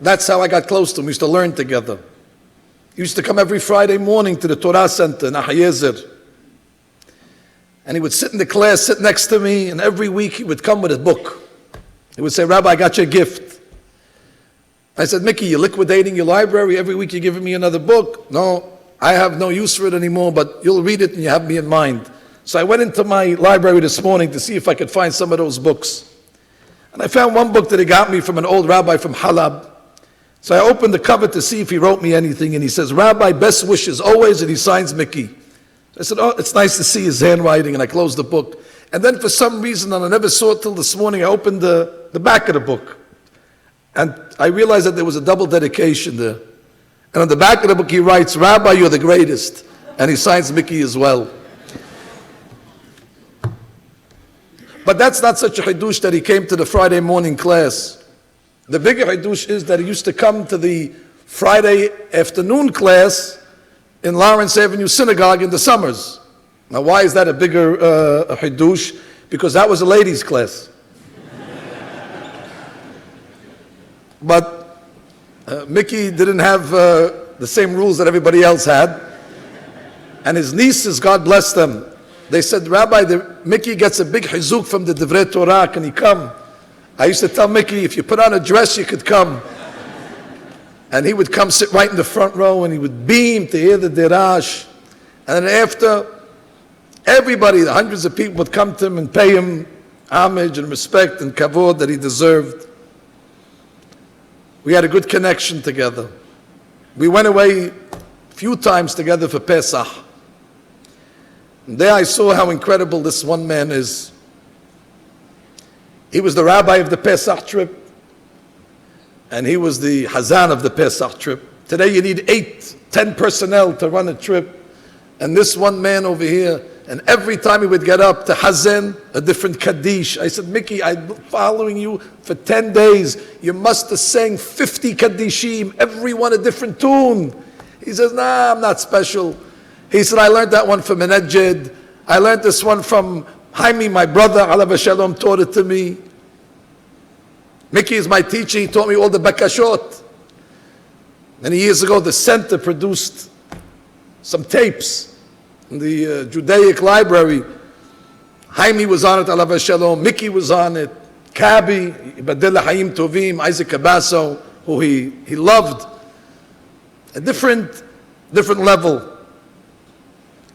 That's how I got close to him. We used to learn together. He used to come every Friday morning to the Torah Center in Ahayezer. And he would sit in the class, sit next to me, and every week he would come with a book. He would say, Rabbi, I got you a gift. I said, Mickey, you're liquidating your library. Every week you're giving me another book. No, I have no use for it anymore, but you'll read it and you have me in mind. So I went into my library this morning to see if I could find some of those books. And I found one book that he got me from an old rabbi from Halab. So I opened the cover to see if he wrote me anything, and he says, Rabbi, best wishes always, and he signs Mickey. I said, oh, it's nice to see his handwriting, and I closed the book. And then for some reason, and I never saw it till this morning, I opened the back of the book. And I realized that there was a double dedication there. And on the back of the book he writes, Rabbi, you're the greatest. And he signs Mickey as well. But that's not such a chidush that he came to the Friday morning class. The bigger chidush is that he used to come to the Friday afternoon class in Lawrence Avenue Synagogue in the summers. Now why is that a bigger chidush? because that was a ladies' class. But Mickey didn't have the same rules that everybody else had. And his nieces, God bless them, they said, Rabbi, Mickey gets a big hizuk from the Divrei Torah, can he come? I used to tell Mickey, if you put on a dress, you could come. And he would come sit right in the front row and he would beam to hear the dirash. And then after, everybody, the hundreds of people would come to him and pay him homage and respect and kavod that he deserved. We had a good connection together. We went away a few times together for Pesach. And there I saw how incredible this one man is. He was the rabbi of the Pesach trip, and he was the Hazan of the Pesach trip. Today you need 8-10 personnel to run a trip, and this one man over here, and every time he would get up to Hazan, a different Kaddish. I said, Mickey, I'm following you for 10 days. You must have sang 50 Kaddishim, every one a different tune. He says, nah, I'm not special. He said, I learned that one from Menajed. I learned this one from Jaime, my brother, Alav Shalom, taught it to me. Mickey is my teacher, he taught me all the bakashot. Many years ago, the center produced some tapes in the Judaic library. Jaime was on it, Alav Shalom, Mickey was on it, Kabi, Ibadillah Hayim Tovim, Isaac Cabasso, who he loved. A different level.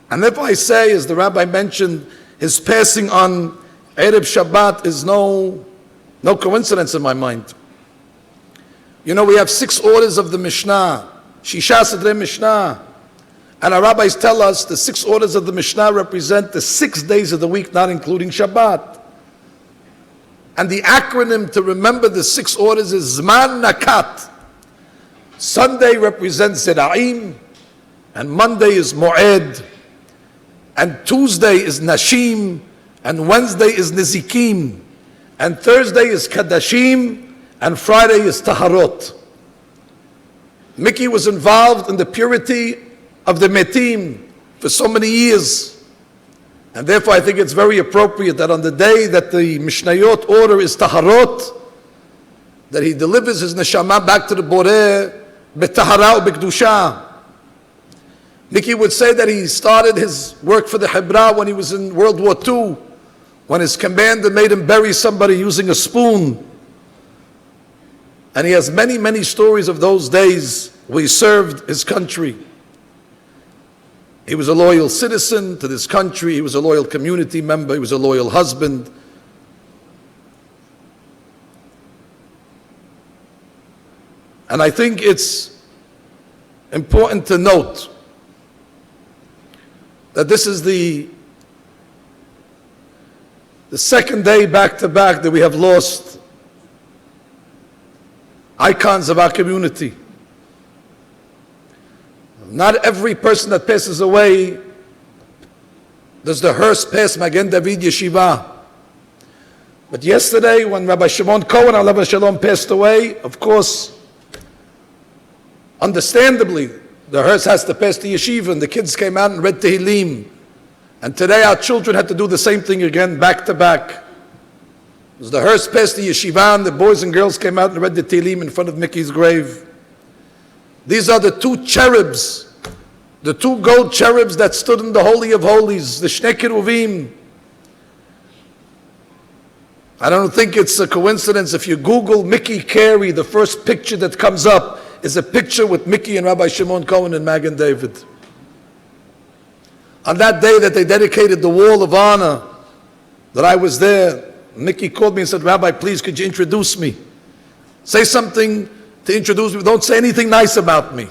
And if I say, as the rabbi mentioned, his passing on Erev Shabbat is no coincidence in my mind. You know, we have 6 orders of the Mishnah, Shisha Sidrei Mishnah. And our rabbis tell us the 6 orders of the Mishnah represent the 6 days of the week, not including Shabbat. And the acronym to remember the 6 orders is Zman Nakat. Sunday represents Zera'im, and Monday is Mo'ed, and Tuesday is Nashim, and Wednesday is Nizikim, and Thursday is Kadashim, and Friday is Taharot. Mickey was involved in the purity of the Metim for so many years, and therefore I think it's very appropriate that on the day that the Mishnayot order is Taharot, that he delivers his neshama back to the Boreh, B'tahara u'b'kedusha. Mickey would say that he started his work for the Hebra when he was in World War II, when his commander made him bury somebody using a spoon. And he has many, many stories of those days where he served his country. He was a loyal citizen to this country, he was a loyal community member, he was a loyal husband. And I think it's important to note that this is the second day back to back that we have lost icons of our community. Not every person that passes away does the hearse pass Magen David Yeshiva. But yesterday when Rabbi Shimon Cohen, Alav Shalom, passed away, of course, understandably, the hearse has to pass the yeshiva, and the kids came out and read Tehillim. And today our children had to do the same thing again, back to back. As the hearse passed the yeshiva, and the boys and girls came out and read the Tehillim in front of Mickey's grave. These are the 2 cherubs, the 2 gold cherubs that stood in the Holy of Holies, the Shnei Keruvim. I don't think it's a coincidence if you Google Mickey Kairey, the first picture that comes up is a picture with Mickey and Rabbi Shimon Cohen and Magen David. On that day that they dedicated the Wall of Honor, that I was there, Mickey called me and said, Rabbi, please could you introduce me? Say something to introduce me. Don't say anything nice about me.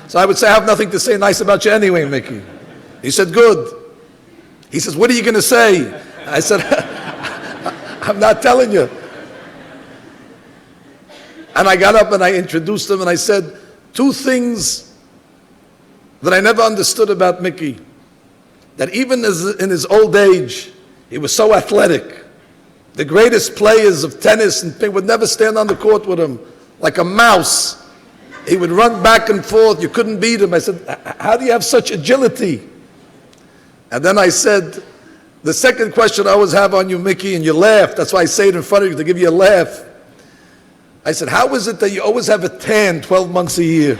So I would say, I have nothing to say nice about you anyway, Mickey. He said, good. He says, what are you going to say? I said, I'm not telling you. And I got up and I introduced him and I said 2 things that I never understood about Mickey. That even in his old age, he was so athletic. The greatest players of tennis and would never stand on the court with him. Like a mouse. He would run back and forth. You couldn't beat him. I said, how do you have such agility? And then I said, The second question I always have on you, Mickey, and you laugh, that's why I say it in front of you, to give you a laugh. I said, how is it that you always have a tan 12 months a year?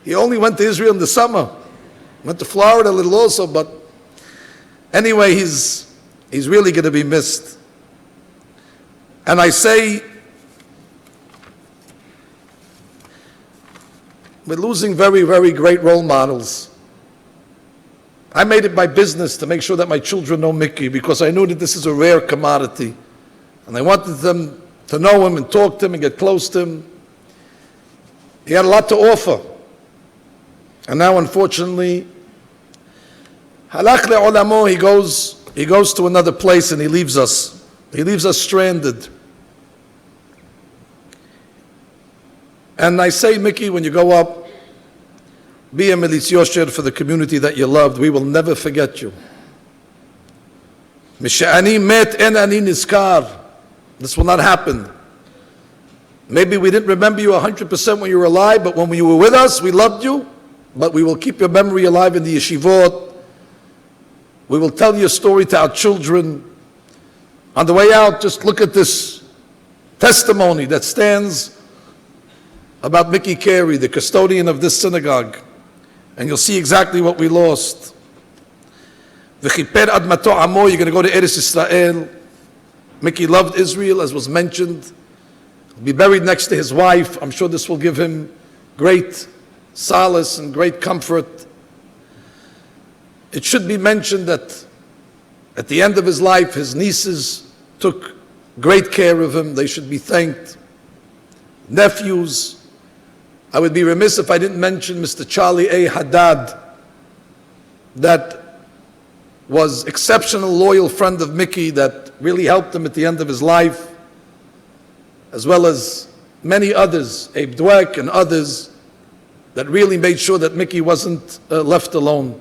He only went to Israel in the summer. Went to Florida a little also, but anyway, he's really going to be missed. And I say, we're losing very, very great role models. I made it my business to make sure that my children know Mickey because I knew that this is a rare commodity. And I wanted them to know him and talk to him and get close to him. He had a lot to offer. And now, unfortunately, halach le'olamo, he goes to another place and he leaves us. He leaves us stranded. And I say, Mickey, when you go up, be a militz yosher for the community that you loved. We will never forget you. Misha'ani met en ani nizkar. This will not happen. Maybe we didn't remember you 100% when you were alive, but when you were with us, we loved you. But we will keep your memory alive in the yeshivot. We will tell your story to our children. On the way out, just look at this testimony that stands about Mickey Kairey, the custodian of this synagogue. And you'll see exactly what we lost. V'chiper admato amo, you're going to go to Eretz Israel. Mickey loved Israel, as was mentioned. He'll be buried next to his wife. I'm sure this will give him great solace and great comfort. It should be mentioned that at the end of his life, his nieces took great care of him. They should be thanked. Nephews. I would be remiss if I didn't mention Mr. Charlie A. Haddad, that was exceptional, loyal friend of Mickey that really helped him at the end of his life, as well as many others, Abe Dweck and others, that really made sure that Mickey wasn't left alone.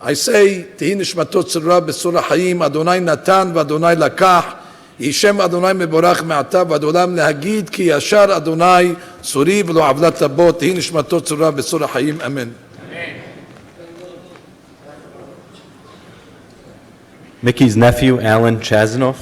I say, Tehi nishmatot tzurah b'surah hayim, Adonai natan v'Adonai lakach, Yishem Adonai meborach me'ata v'adolam להגיד כי ישר אדוני סורי ולא עוולת בו תהי נשמתו צרורה בצור החיים אמן. Mickey's nephew, Alan Chazanoff.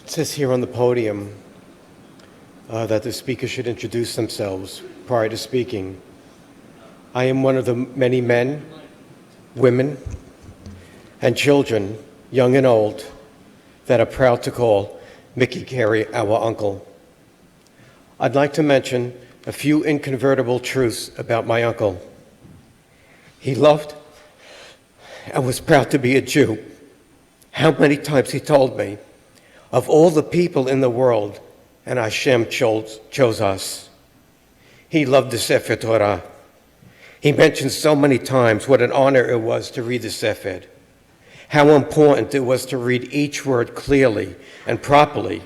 It says here on the podium that the speaker should introduce themselves prior to speaking. I am one of the many men, women, and children, young and old, that are proud to call Mickey Kairey our uncle. I'd like to mention a few incontrovertible truths about my uncle. He loved and was proud to be a Jew. How many times he told me, of all the people in the world, and Hashem chose us. He loved the Sefer Torah. He mentioned so many times what an honor it was to read the Sefer, how important it was to read each word clearly and properly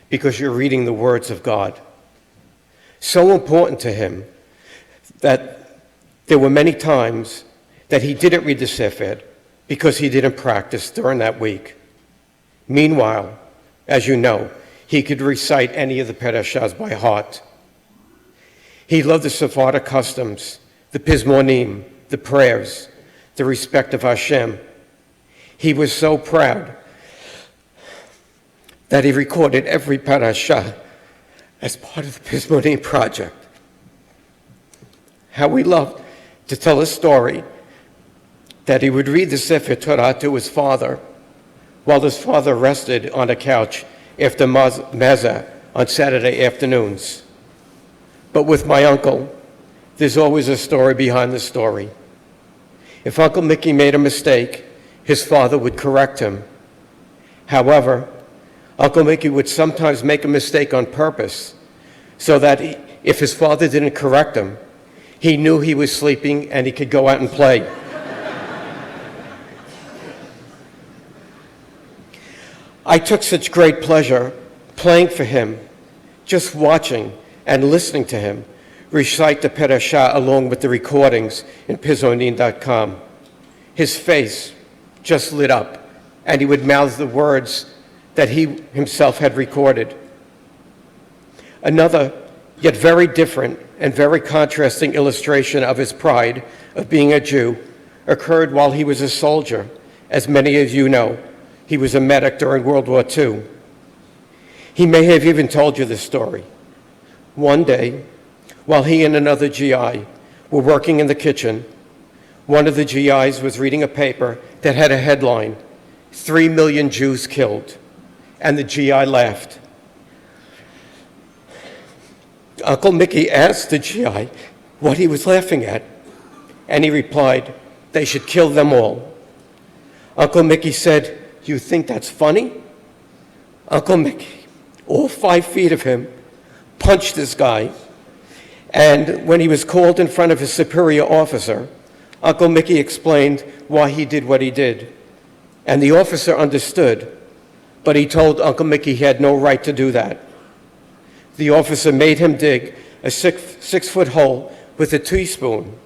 because you're reading the words of God. So important to him that there were many times that he didn't read the Sefer because he didn't practice during that week. Meanwhile, as you know, he could recite any of the Perashas by heart. He loved the Sephardic customs, the Pizmonim, the prayers, the respect of Hashem. He was so proud that he recorded every Parashah as part of the Pizmonim project. How he loved to tell a story that he would read the Sefer Torah to his father while his father rested on a couch after Meza on Saturday afternoons. But with my uncle, there's always a story behind the story. If Uncle Mickey made a mistake, his father would correct him. However, Uncle Mickey would sometimes make a mistake on purpose so that if his father didn't correct him, he knew he was sleeping and he could go out and play. I took such great pleasure playing for him, just watching and listening to him recite the Perashah along with the recordings in Pizonin.com. His face just lit up, and he would mouth the words that he himself had recorded. Another, yet very different and very contrasting illustration of his pride of being a Jew occurred while he was a soldier. As many of you know, he was a medic during World War II. He may have even told you this story. One day, while he and another GI were working in the kitchen, one of the GIs was reading a paper that had a headline, 3 million Jews killed, and the GI laughed. Uncle Mickey asked the GI what he was laughing at, and he replied, they should kill them all. Uncle Mickey said, you think that's funny? Uncle Mickey, all 5 feet of him, punched this guy, and when he was called in front of his superior officer, Uncle Mickey explained why he did what he did, and the officer understood, but he told Uncle Mickey he had no right to do that. The officer made him dig a 6-foot hole with a teaspoon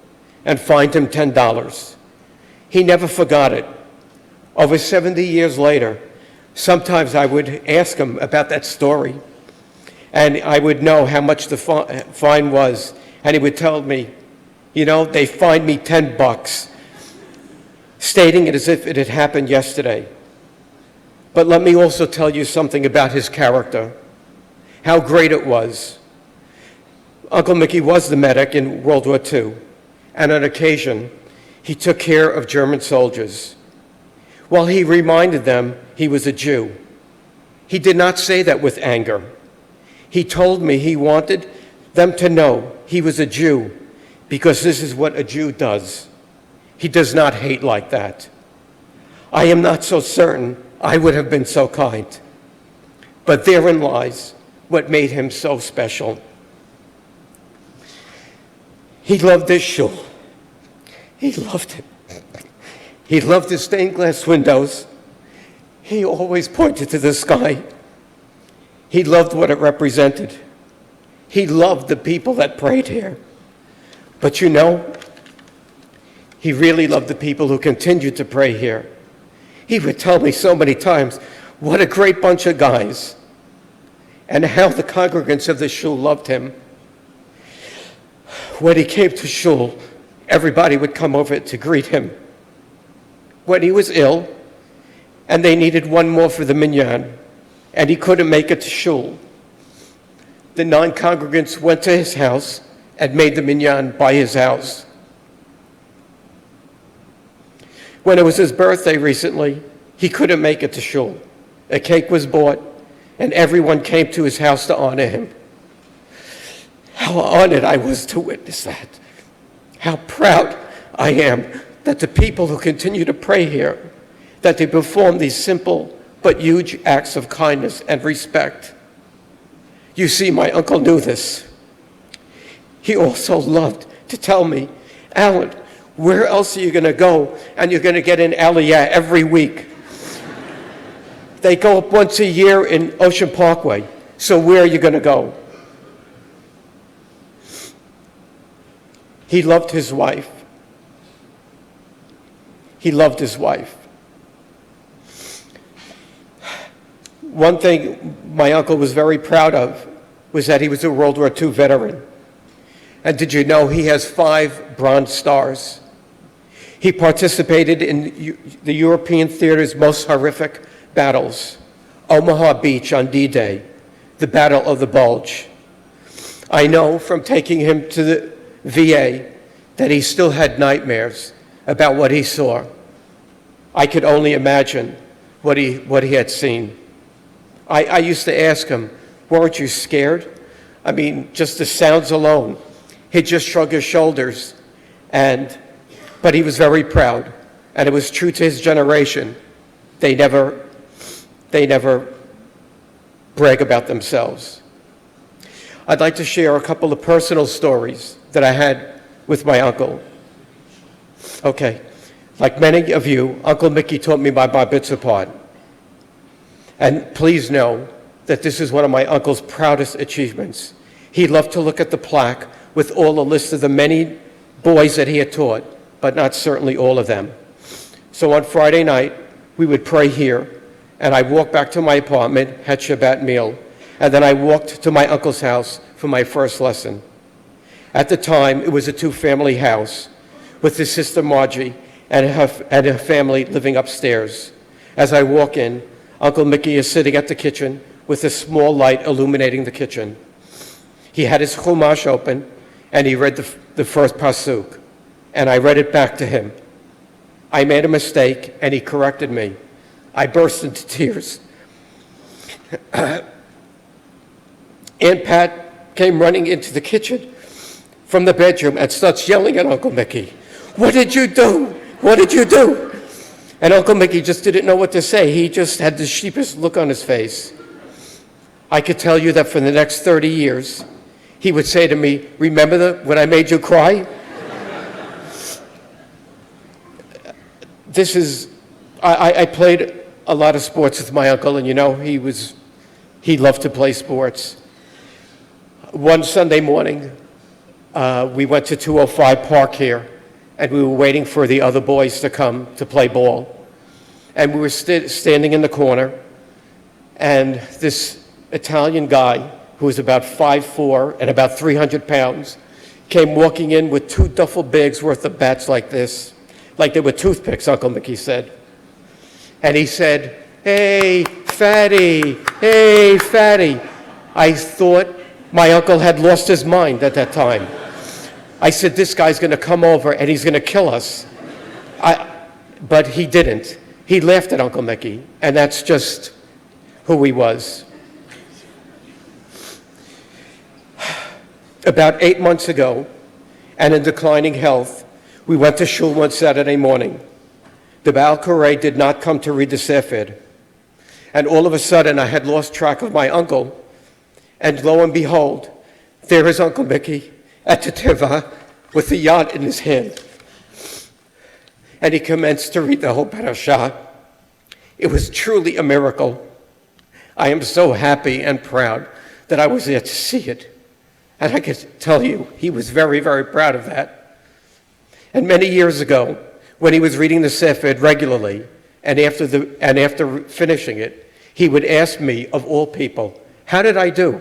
and fined him $10. He never forgot it. Over 70 years later, sometimes I would ask him about that story, and I would know how much the fine was, and he would tell me, you know, they fined me $10, stating it as if it had happened yesterday. But let me also tell you something about his character, how great it was. Uncle Mickey was the medic in World War II, and on occasion, he took care of German soldiers. While he reminded them he was a Jew, he did not say that with anger. He told me he wanted them to know he was a Jew because this is what a Jew does. He does not hate like that. I am not so certain I would have been so kind, but therein lies what made him so special. He loved this shul. He loved it. He loved his stained glass windows. He always pointed to the sky. He loved what it represented. He loved the people that prayed here. But you know, he really loved the people who continued to pray here. He would tell me so many times, what a great bunch of guys, and how the congregants of the shul loved him. When he came to shul, everybody would come over to greet him. When he was ill, and they needed one more for the minyan, and he couldn't make it to shul, the non-congregants went to his house and made the minyan by his house. When it was his birthday recently, he couldn't make it to shul. A cake was bought, and everyone came to his house to honor him. How honored I was to witness that. How proud I am that the people who continue to pray here, that they perform these simple but huge acts of kindness and respect. You see, my uncle knew this. He also loved to tell me, Alan, where else are you going to go and you're going to get an aliyah every week? They go up once a year in Ocean Parkway, so where are you going to go? He loved his wife. He loved his wife. One thing my uncle was very proud of was that he was a World War II veteran. And did you know he has 5 Bronze Stars? He participated in the European theater's most horrific battles, Omaha Beach on D-Day, the Battle of the Bulge. I know from taking him to the VA that he still had nightmares about what he saw. I could only imagine what he had seen. I used to ask him, weren't you scared? I mean, just the sounds alone. He'd just shrug his shoulders, but he was very proud, and it was true to his generation. They never brag about themselves. I'd like to share a couple of personal stories that I had with my uncle. Okay, like many of you, Uncle Mickey taught me my bar mitzvah part. And please know that this is one of my uncle's proudest achievements. He loved to look at the plaque with all the list of the many boys that he had taught, but not certainly all of them. So on Friday night, we would pray here, and I walked back to my apartment, had Shabbat meal, and then I walked to my uncle's house for my first lesson. At the time, it was a two-family house with his sister Margie and her family living upstairs. As I walk in, Uncle Mickey is sitting at the kitchen with a small light illuminating the kitchen. He had his chumash open, and he read the first pasuk, and I read it back to him. I made a mistake, and he corrected me. I burst into tears. Aunt Pat came running into the kitchen from the bedroom and starts yelling at Uncle Mickey. "What did you do? What did you do?" And Uncle Mickey just didn't know what to say. He just had this sheepish look on his face. I could tell you that for the next 30 years, he would say to me, "Remember when I made you cry?" I played a lot of sports with my uncle, and he loved to play sports. One Sunday morning, we went to 205 Park here, and we were waiting for the other boys to come to play ball. And we were standing in the corner, and this Italian guy, who was about 5'4" and about 300 pounds, came walking in with 2 duffel bags worth of bats like this, like they were toothpicks, Uncle Mickey said. And he said, "Hey, fatty, hey, fatty." I thought my uncle had lost his mind at that time. I said, "This guy's going to come over and he's going to kill us." But he didn't. He laughed at Uncle Mickey, and that's just who he was. About 8 months ago, and in declining health, we went to shul one Saturday morning. The Baal Kairey did not come to read the Sefer. And all of a sudden, I had lost track of my uncle, and lo and behold, there is Uncle Mickey at the teva with the yacht in his hand. And he commenced to read the whole parashah. It was truly a miracle. I am so happy and proud that I was there to see it. And I can tell you, he was very, very proud of that. And many years ago, when he was reading the Sefer regularly, and after finishing it, he would ask me, of all people, "How did I do?"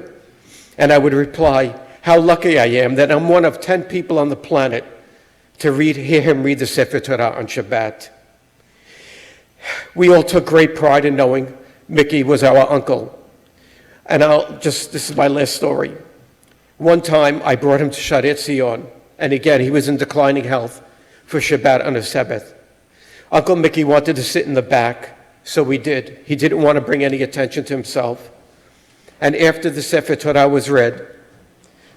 And I would reply, "How lucky I am that I'm one of 10 people on the planet to hear him read the Sefer Torah on Shabbat." We all took great pride in knowing Mickey was our uncle. And this is my last story. One time, I brought him to Sharet Zion, and again, he was in declining health for Shabbat on the Sabbath. Uncle Mickey wanted to sit in the back, so we did. He didn't want to bring any attention to himself. And after the Sefer Torah was read,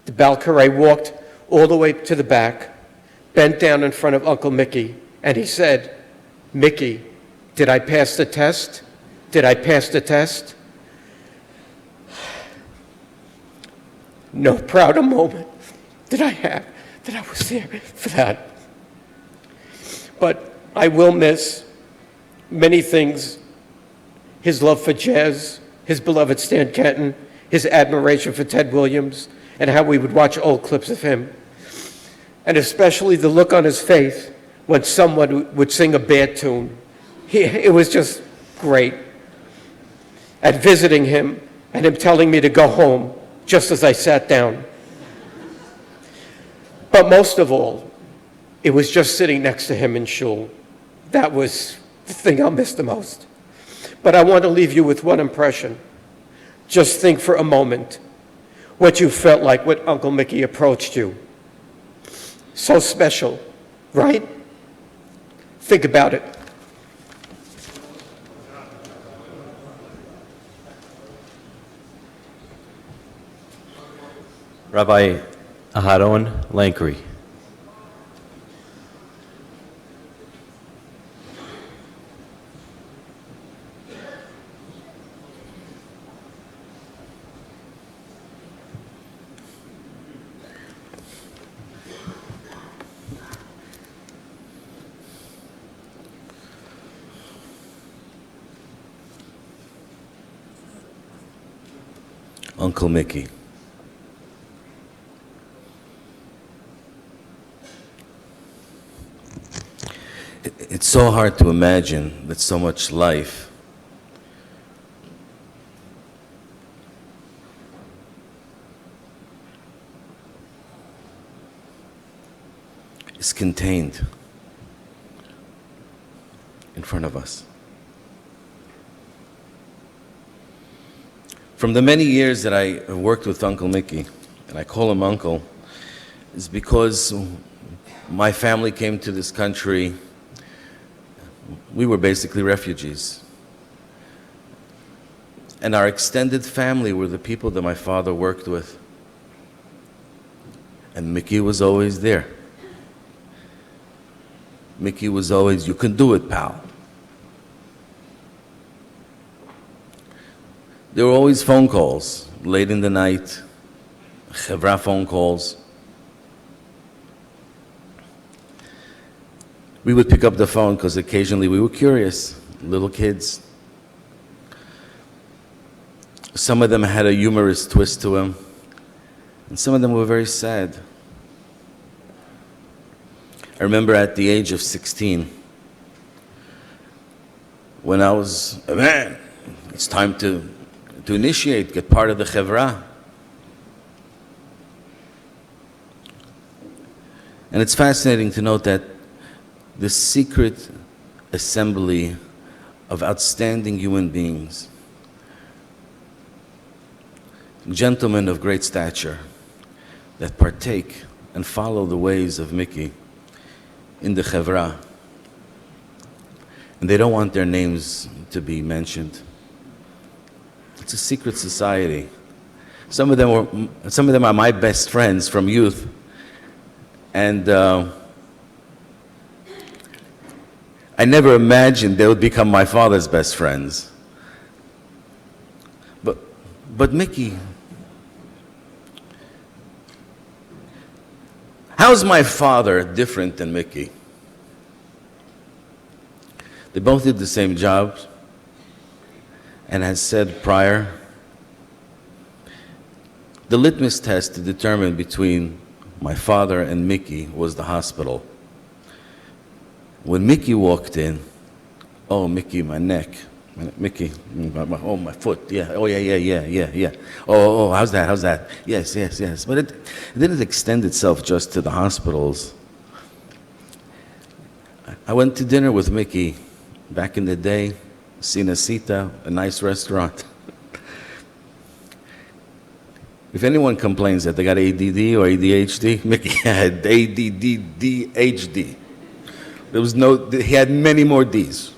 the Baal Kairey walked all the way to the back, bent down in front of Uncle Mickey, and he said, "Mickey, did I pass the test? Did I pass the test?" No prouder moment did I have that I was there for that. But I will miss many things: his love for jazz, his beloved Stan Kenton, his admiration for Ted Williams, and how we would watch old clips of him. And especially the look on his face when someone would sing a bad tune. It was just great. At visiting him and him telling me to go home just as I sat down. But most of all, it was just sitting next to him in shul. That was the thing I'll miss the most. But I want to leave you with one impression. Just think for a moment what you felt like when Uncle Mickey approached you. So special, right? Think about it. Rabbi Aharon Lankry. Uncle Mickey. It's so hard to imagine that so much life is contained in front of us. From the many years that I have worked with Uncle Mickey, and I call him Uncle, is because my family came to this country. We were basically refugees. And our extended family were the people that my father worked with. And Mickey was always there. Mickey was always, "You can do it, pal." There were always phone calls, late in the night, chevra phone calls. We would pick up the phone because occasionally we were curious, little kids. Some of them had a humorous twist to them, and some of them were very sad. I remember at the age of 16, when I was a man, it's time to initiate, get part of the chevra. And it's fascinating to note that the secret assembly of outstanding human beings, gentlemen of great stature, that partake and follow the ways of Mickey in the chevra, and they don't want their names to be mentioned. It's a secret society. Some of them are my best friends from youth, and I never imagined they would become my father's best friends. But Mickey, how's my father different than Mickey? They both did the same job, and as said prior, the litmus test to determine between my father and Mickey was the hospital. When Mickey walked in, "Oh, Mickey, my neck. Mickey, oh, my foot. Yeah. Oh, yeah. Oh, how's that? Yes. But it didn't extend itself just to the hospitals. I went to dinner with Mickey back in the day, Cinecita, a nice restaurant. If anyone complains that they got ADD or ADHD, Mickey had ADDHD. He had many more D's.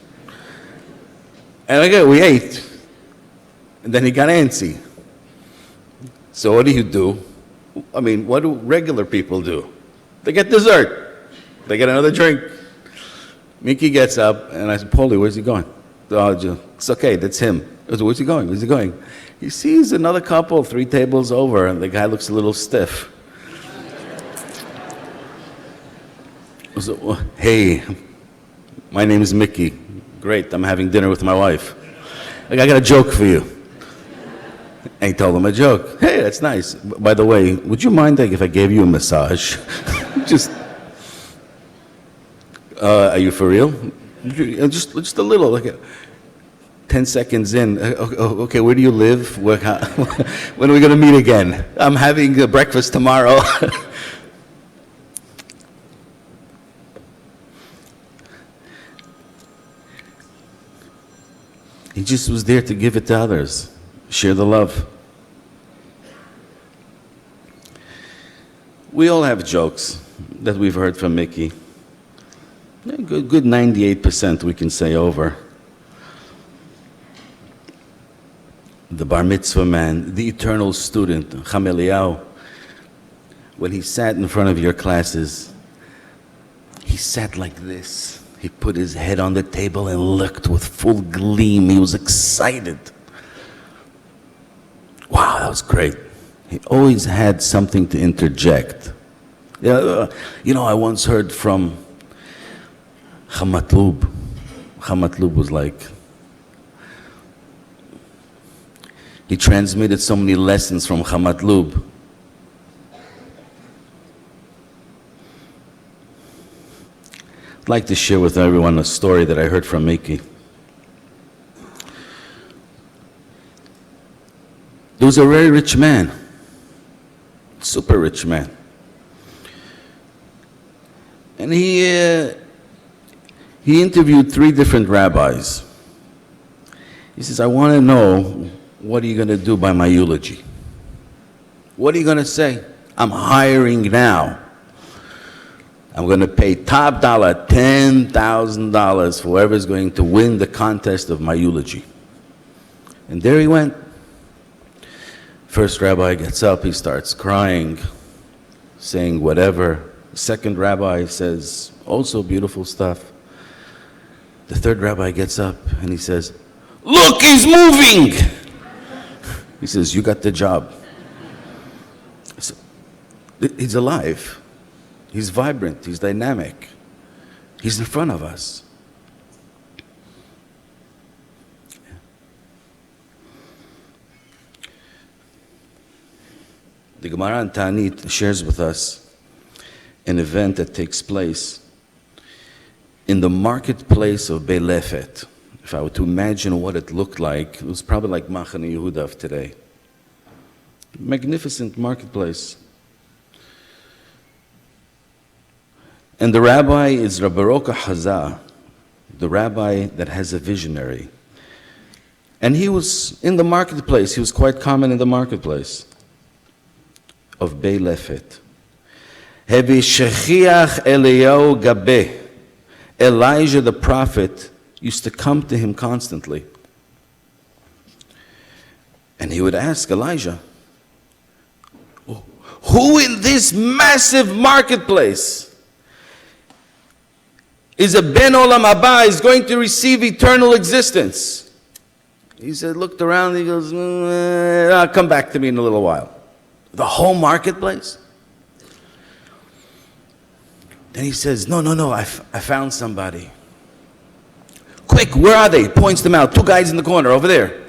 And we ate, and then he got antsy. So what do? I mean, what do regular people do? They get dessert. They get another drink. Mickey gets up, and I said, "Paulie, where's he going?" "Oh, it's okay, that's him." I said, Where's he going? He sees another couple 3 tables over, and the guy looks a little stiff. I said, "Well, hey, my name is Mickey. Great, I'm having dinner with my wife. I got a joke for you." And he told him a joke. "Hey, that's nice. By the way, would you mind if I gave you a massage?" Are you for real? Just a little. Like 10 seconds in. Okay, where do you live? When are we going to meet again? I'm having breakfast tomorrow. He just was there to give it to others, share the love. We all have jokes that we've heard from Mickey. Good 98% we can say over. The bar mitzvah man, the eternal student, Chameliao, when he sat in front of your classes, he sat like this. He put his head on the table and looked with full gleam. He was excited. Wow, that was great. He always had something to interject. I once heard from Hamatlub. Hamatlub was like, he transmitted so many lessons from Hamatlub. I'd like to share with everyone a story that I heard from Mickey. There was a very rich man, super rich man. And he interviewed 3 different rabbis. He says, I want to know, what are you going to do by my eulogy? What are you going to say? I'm hiring now. I'm going to pay top dollar, $10,000 for whoever's going to win the contest of my eulogy. And there he went. First rabbi gets up, he starts crying, saying whatever. The second rabbi says, also beautiful stuff. The third rabbi gets up and he says, look, he's moving! He says, you got the job. So, he's alive. He's vibrant. He's dynamic. He's in front of us. The Gemara in Ta'anit shares with us an event that takes place in the marketplace of Beilefet. If I were to imagine what it looked like, it was probably like Machane Yehuda of today. Magnificent marketplace. And the rabbi is Rabbi Roka Hazah, the rabbi that has a visionary. And he was in the marketplace, he was quite common in the marketplace of Beilefet. Hevi Shechiach Eliyahu Gabeh. Elijah the prophet used to come to him constantly. And he would ask Elijah, who in this massive marketplace is a Ben Olam Haba, is going to receive eternal existence? He said, looked around, he goes, I'll come back to me in a little while. The whole marketplace? Then he says, no, I found somebody. Quick, where are they? Points them out. 2 guys in the corner over there.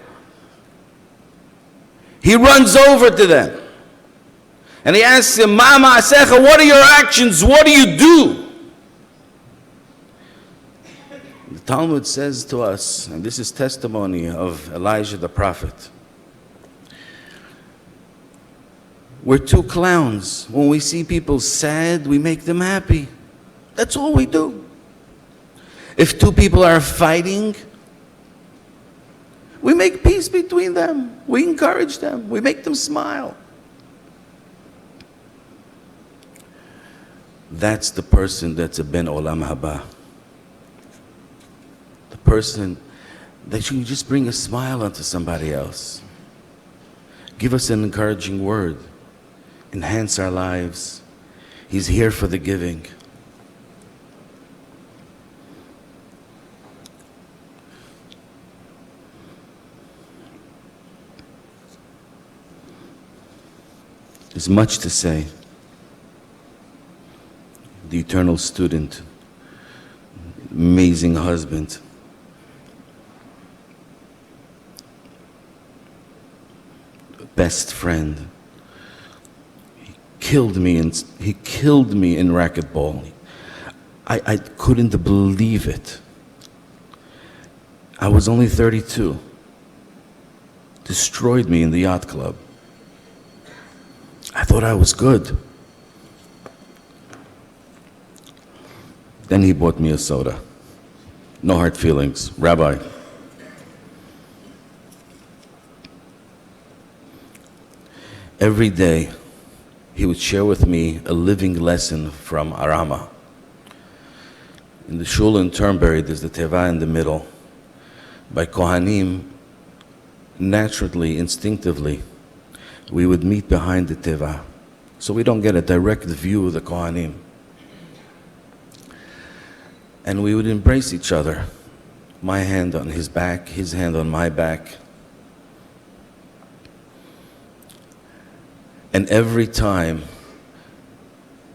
He runs over to them. And he asks him, Mama Asecha, what are your actions? What do you do? The Talmud says to us, and this is testimony of Elijah the prophet, we're 2 clowns. When we see people sad, we make them happy. That's all we do. If 2 people are fighting, we make peace between them. We encourage them. We make them smile. That's the person that's a Ben Olam Haba. The person that you can just bring a smile onto somebody else. Give us an encouraging word. Enhance our lives. He's here for the giving. There's much to say. The eternal student, amazing husband, best friend. He killed me in racquetball. I couldn't believe it. I was only 32. Destroyed me in the yacht club. I thought I was good. Then he bought me a soda. No hard feelings. Rabbi. Every day, he would share with me a living lesson from Arama. In the shul in Turnberry, there's the teva in the middle. By Kohanim, naturally, instinctively, we would meet behind the teva, so we don't get a direct view of the Kohanim. And we would embrace each other, my hand on his back, his hand on my back. And every time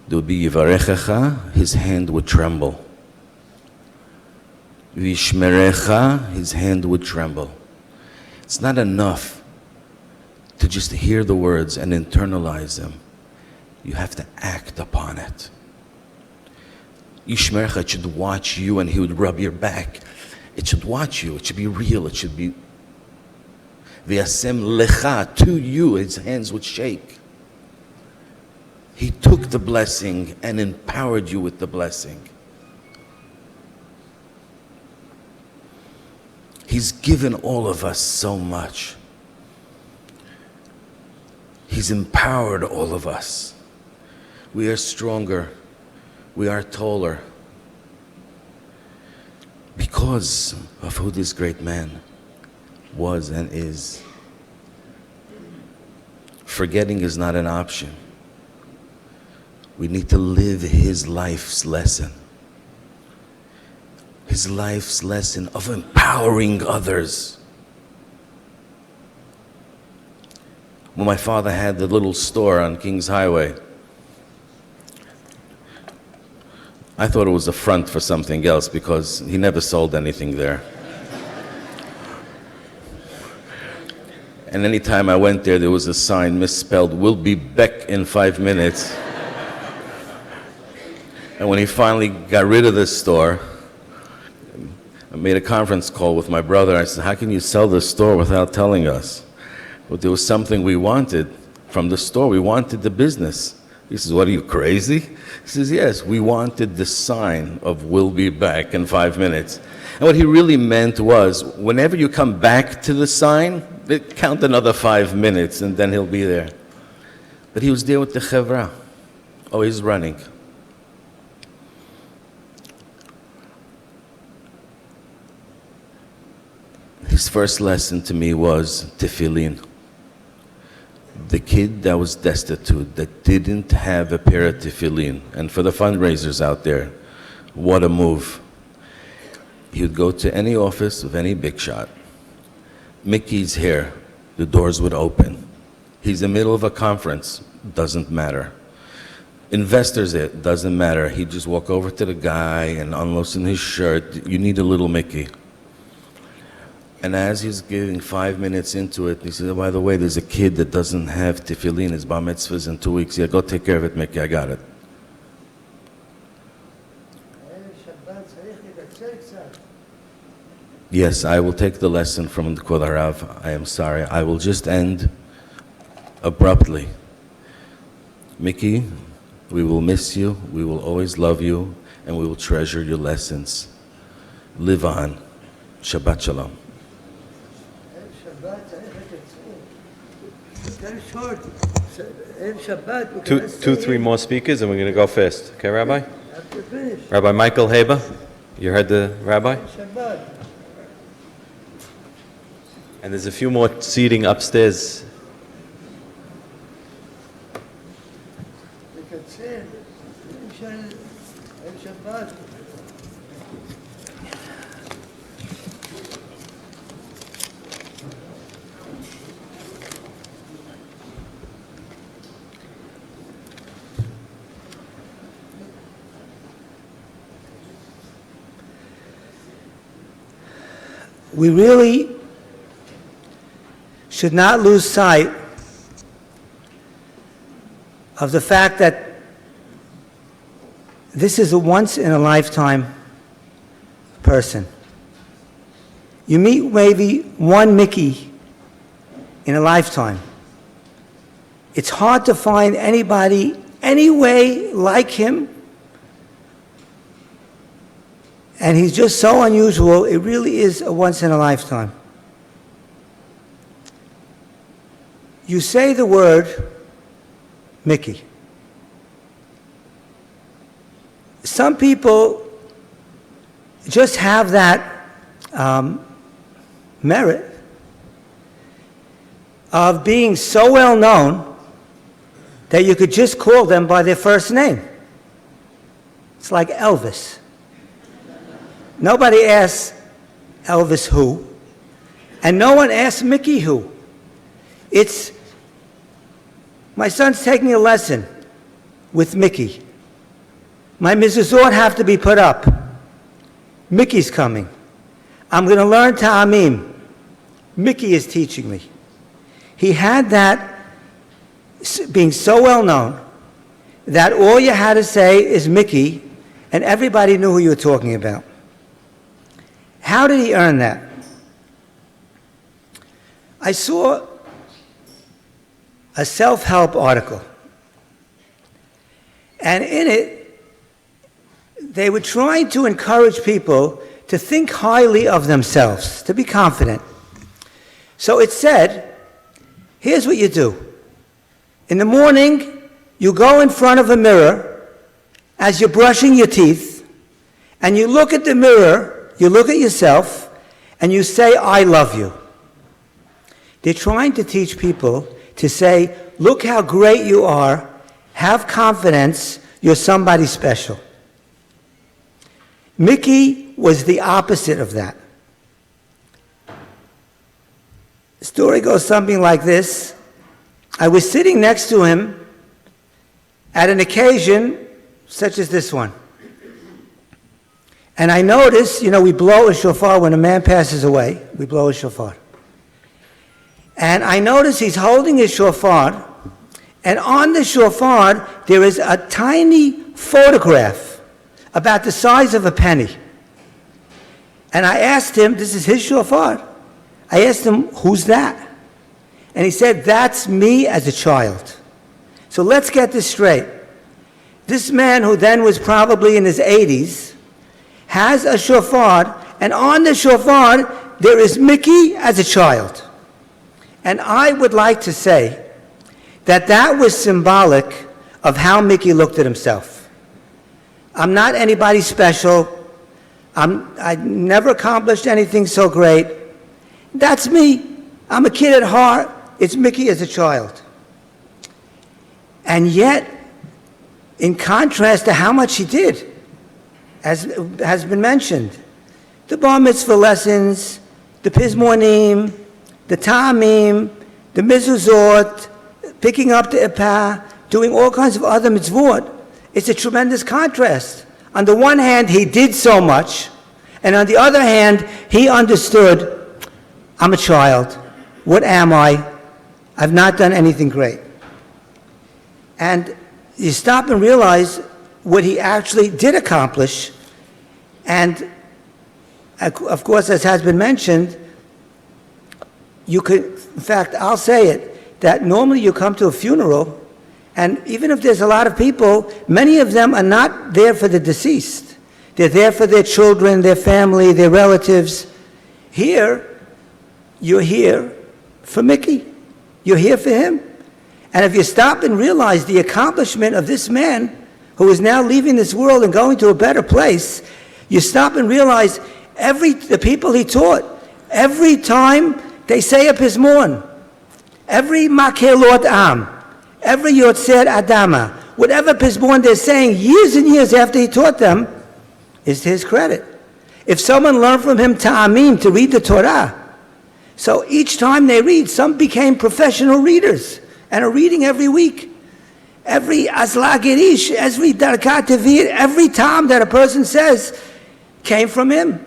there would be Yivarechecha, his hand would tremble. Vishmerecha, his hand would tremble. It's not enough to just hear the words and internalize them. You have to act upon it. Yishmerecha should watch you and he would rub your back. It should watch you. It should be real. It should be V'yasem lecha, to you. His hands would shake. He took the blessing and empowered you with the blessing. He's given all of us so much. He's empowered all of us. We are stronger. We are taller. Because of who this great man was and is. Forgetting is not an option. We need to live his life's lesson. His life's lesson of empowering others. When my father had the little store on Kings Highway, I thought it was a front for something else because he never sold anything there. And anytime I went there was a sign misspelled, "Will be back in 5 minutes." And when he finally got rid of this store, I made a conference call with my brother. I said, "How can you sell this store without telling us?" But there was something we wanted from the store. We wanted the business. He says, "What, are you crazy?" He says, "Yes, we wanted the sign of 'We'll be back in 5 minutes.'" And what he really meant was, whenever you come back to the sign, count another 5 minutes and then he'll be there. But he was there with the chevra, always running. His first lesson to me was tefillin. The kid that was destitute, that didn't have a pair of tefillin, and for the fundraisers out there, what a move. He would go to any office of any big shot. Mickey's here, the doors would open. He's in the middle of a conference, doesn't matter. Investors, it doesn't matter. He'd just walk over to the guy and unloosen his shirt. "You need a little Mickey." And as he was giving 5 minutes into it, he said, "Oh, by the way, there's a kid that doesn't have tefillin, his bar mitzvahs in 2 weeks. Yeah, go take care of it, Mickey, I got it." Yes, I will take the lesson from the Kvod Harav. I am sorry. I will just end abruptly. Mickey, we will miss you, we will always love you, and we will treasure your lessons. Live on. Shabbat Shalom. Very short. Shabbat. Two, three more speakers, and we're going to go fast. Okay, Rabbi? Have to finish. Rabbi Michael Haber, you heard the rabbi? Shabbat. And there's a few more seating upstairs. You can say, Shabbat. We really should not lose sight of the fact that this is a once-in-a-lifetime person. You meet maybe one Mickey in a lifetime. It's hard to find anybody any way like him, and he's just so unusual. It really is a once-in-a-lifetime. You say the word Mickey. Some people just have that merit of being so well known that you could just call them by their first name. It's like Elvis. Nobody asks Elvis who, and no one asks Mickey who. It's, my son's taking a lesson with Mickey. My mezuzot have to be put up. Mickey's coming. I'm going to learn Ta'amim. Mickey is teaching me. He had that being so well known that all you had to say is Mickey, and everybody knew who you were talking about. How did he earn that? I saw a self-help article And in it, they were trying to encourage people to think highly of themselves, to be confident. So it said, here's what you do. In the morning, you go in front of a mirror as you're brushing your teeth, and you look at the mirror, you look at yourself, and you say, I love you. They're trying to teach people to say, look how great you are, have confidence, you're somebody special. Mickey was the opposite of that. The story goes something like this. I was sitting next to him at an occasion such as this one. And I noticed, we blow a shofar when a man passes away. We blow a shofar. And I noticed he's holding his shofar, and on the shofar there is a tiny photograph about the size of a penny. And I asked him, this is his shofar. I asked him, who's that? And he said, that's me as a child. So let's get this straight. This man, who then was probably in his 80s, has a shofar, and on the shofar there is Mickey as a child. And I would like to say that that was symbolic of how Mickey looked at himself. I'm not anybody special. I never accomplished anything so great. That's me. I'm a kid at heart. It's Mickey as a child. And yet, in contrast to how much he did, as has been mentioned, the bar mitzvah lessons, the pizmonim, the ta'amim, the mezuzot, picking up the ipah, doing all kinds of other mitzvot, it's a tremendous contrast. On the one hand, he did so much, and on the other hand, he understood, I'm a child. What am I? I've not done anything great. And you stop and realize what he actually did accomplish. And of course, as has been mentioned, you could, in fact, I'll say it, that normally you come to a funeral, and even if there's a lot of people, many of them are not there for the deceased. They're there for their children, their family, their relatives. Here, you're here for Mickey. You're here for him. And if you stop and realize the accomplishment of this man who is now leaving this world and going to a better place, you stop and realize the people he taught, every time they say a pizmon, every makelot am, every yotzer adama, whatever pizmon they're saying years and years after he taught them, is to his credit. If someone learned from him ta'amim, to read the Torah, so each time they read, some became professional readers and are reading every week. Every Azla Girish, every Darkat Tevir, every time that a person says came from him.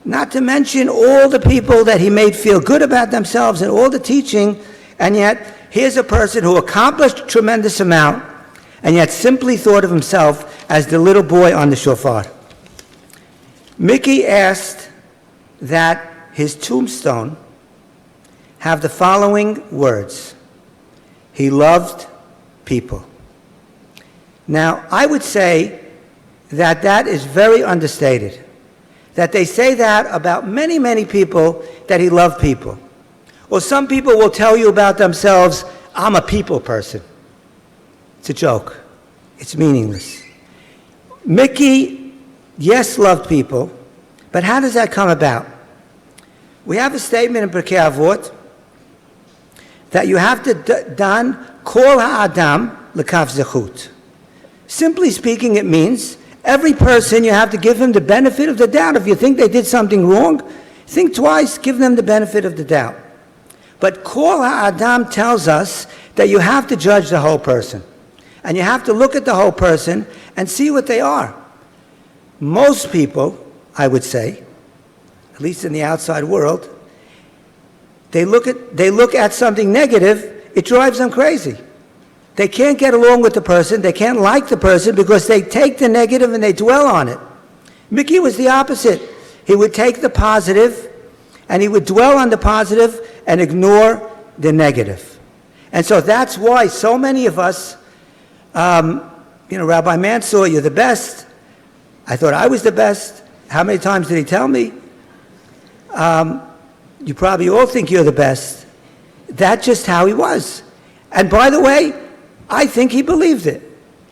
Not to mention all the people that he made feel good about themselves and all the teaching, and yet here's a person who accomplished a tremendous amount and yet simply thought of himself as the little boy on the shofar. Mickey asked that his tombstone have the following words: he loved people. Now, I would say that that is very understated. That they say that about many, many people, that he loved people. Or some people will tell you about themselves, I'm a people person. It's a joke. It's meaningless. Mickey, yes, loved people, but how does that come about? We have a statement in Pirkei Avot that you have to dan kol ha'adam l'kaf zechut. Simply speaking, it means every person, you have to give him the benefit of the doubt. If you think they did something wrong, think twice, give them the benefit of the doubt. But kol ha'adam tells us that you have to judge the whole person. And you have to look at the whole person and see what they are. Most people, I would say, at least in the outside world, they look at something negative, it drives them crazy. They can't get along with the person, they can't like the person because they take the negative and they dwell on it. Mickey was the opposite. He would take the positive and he would dwell on the positive and ignore the negative. And so that's why so many of us Rabbi Mansour, you're the best. I thought I was the best. How many times did he tell me? You probably all think you're the best. That's just how he was. And by the way, I think he believed it.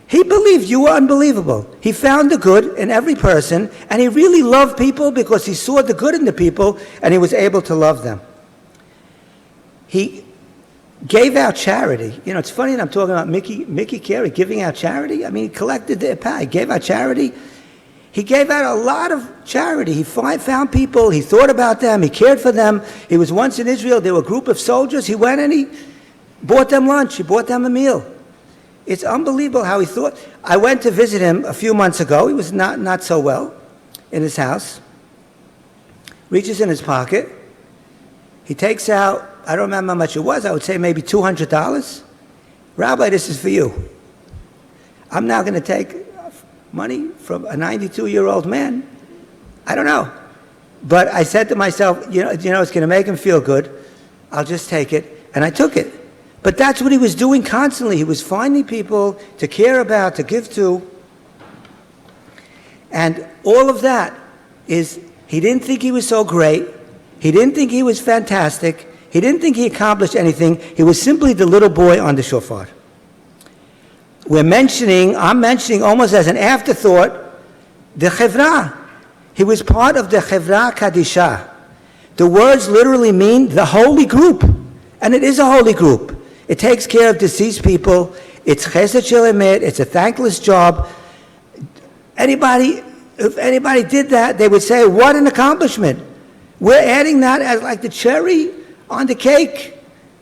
He believed you were unbelievable. He found the good in every person, and he really loved people because he saw the good in the people, and he was able to love them. He gave out charity. It's funny that I'm talking about Mickey Kairey giving out charity. I mean, he collected the pie, he gave out charity. He gave out a lot of charity. He found people, he thought about them, he cared for them. He was once in Israel, there were a group of soldiers. He went and he bought them lunch, he bought them a meal. It's unbelievable how he thought. I went to visit him a few months ago. He was not so well in his house. Reaches in his pocket. He takes out, I don't remember how much it was, I would say maybe $200. Rabbi, this is for you. I'm now going to take money from a 92-year-old man. I don't know. But I said to myself, it's going to make him feel good. I'll just take it. And I took it. But that's what he was doing constantly. He was finding people to care about, to give to. And all of that is, he didn't think he was so great. He didn't think he was fantastic. He didn't think he accomplished anything. He was simply the little boy on the shofar. I'm mentioning almost as an afterthought, the Chevra. He was part of the Chevra Kadisha. The words literally mean the holy group. And it is a holy group. It takes care of deceased people. It's chesed shel emet. It's a thankless job. If anybody did that, they would say, what an accomplishment. We're adding that as like the cherry on the cake,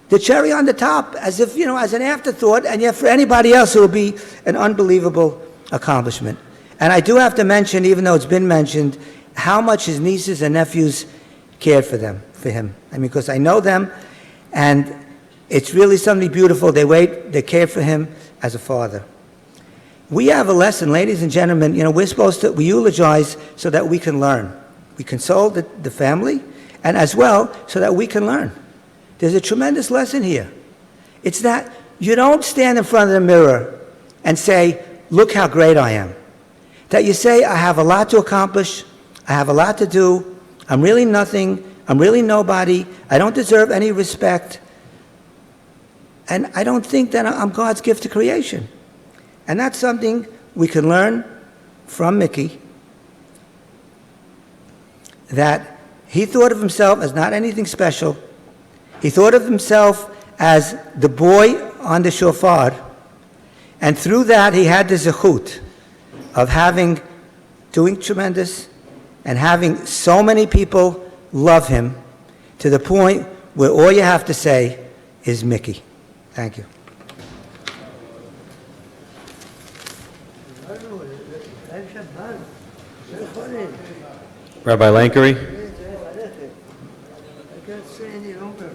the cherry on the top, as if, as an afterthought, and yet for anybody else it would be an unbelievable accomplishment. And I do have to mention, even though it's been mentioned, how much his nieces and nephews cared for him. I mean, because I know them, and it's really something beautiful. They cared for him as a father. We have a lesson, ladies and gentlemen. We eulogize so that we can learn. We console the family, and as well so that we can learn. There's a tremendous lesson here. It's that you don't stand in front of the mirror and say, look how great I am. That you say, I have a lot to accomplish, I have a lot to do, I'm really nothing, I'm really nobody, I don't deserve any respect, and I don't think that I'm God's gift to creation. And that's something we can learn from Mickey, that he thought of himself as not anything special. He thought of himself as the boy on the shofar, and through that he had the zechut of doing tremendous and having so many people love him to the point where all you have to say is Mickey. Thank you. Rabbi Lankery? I can't say any longer.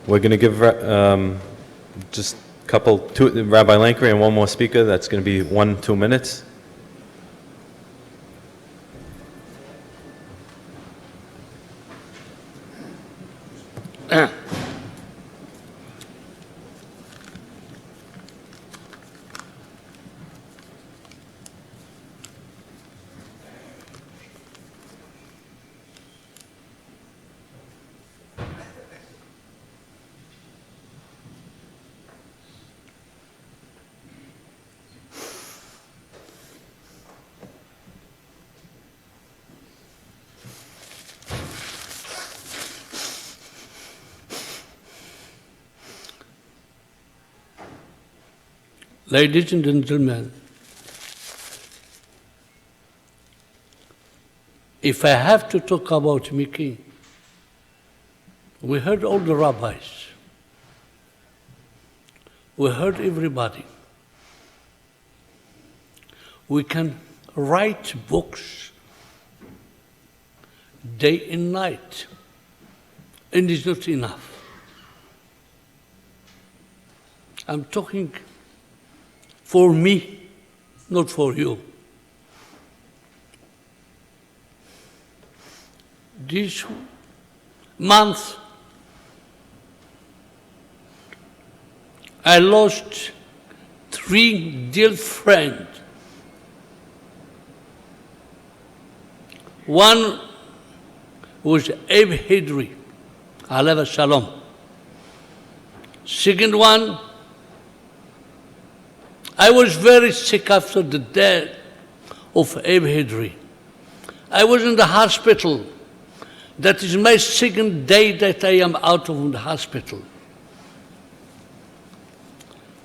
We're going to give just a Rabbi Lankery and one more speaker. That's going to be 1-2 minutes. Ladies and gentlemen, if I have to talk about Mickey, we heard all the rabbis. We heard everybody. We can write books day and night, and it's not enough. I'm talking for me, not for you. This month, I lost 3 dear friends. One was Abe Hidri, Aleva Shalom. Second one, I was very sick after the death of Abe Hidri. I was in the hospital. That is my second day that I am out of the hospital.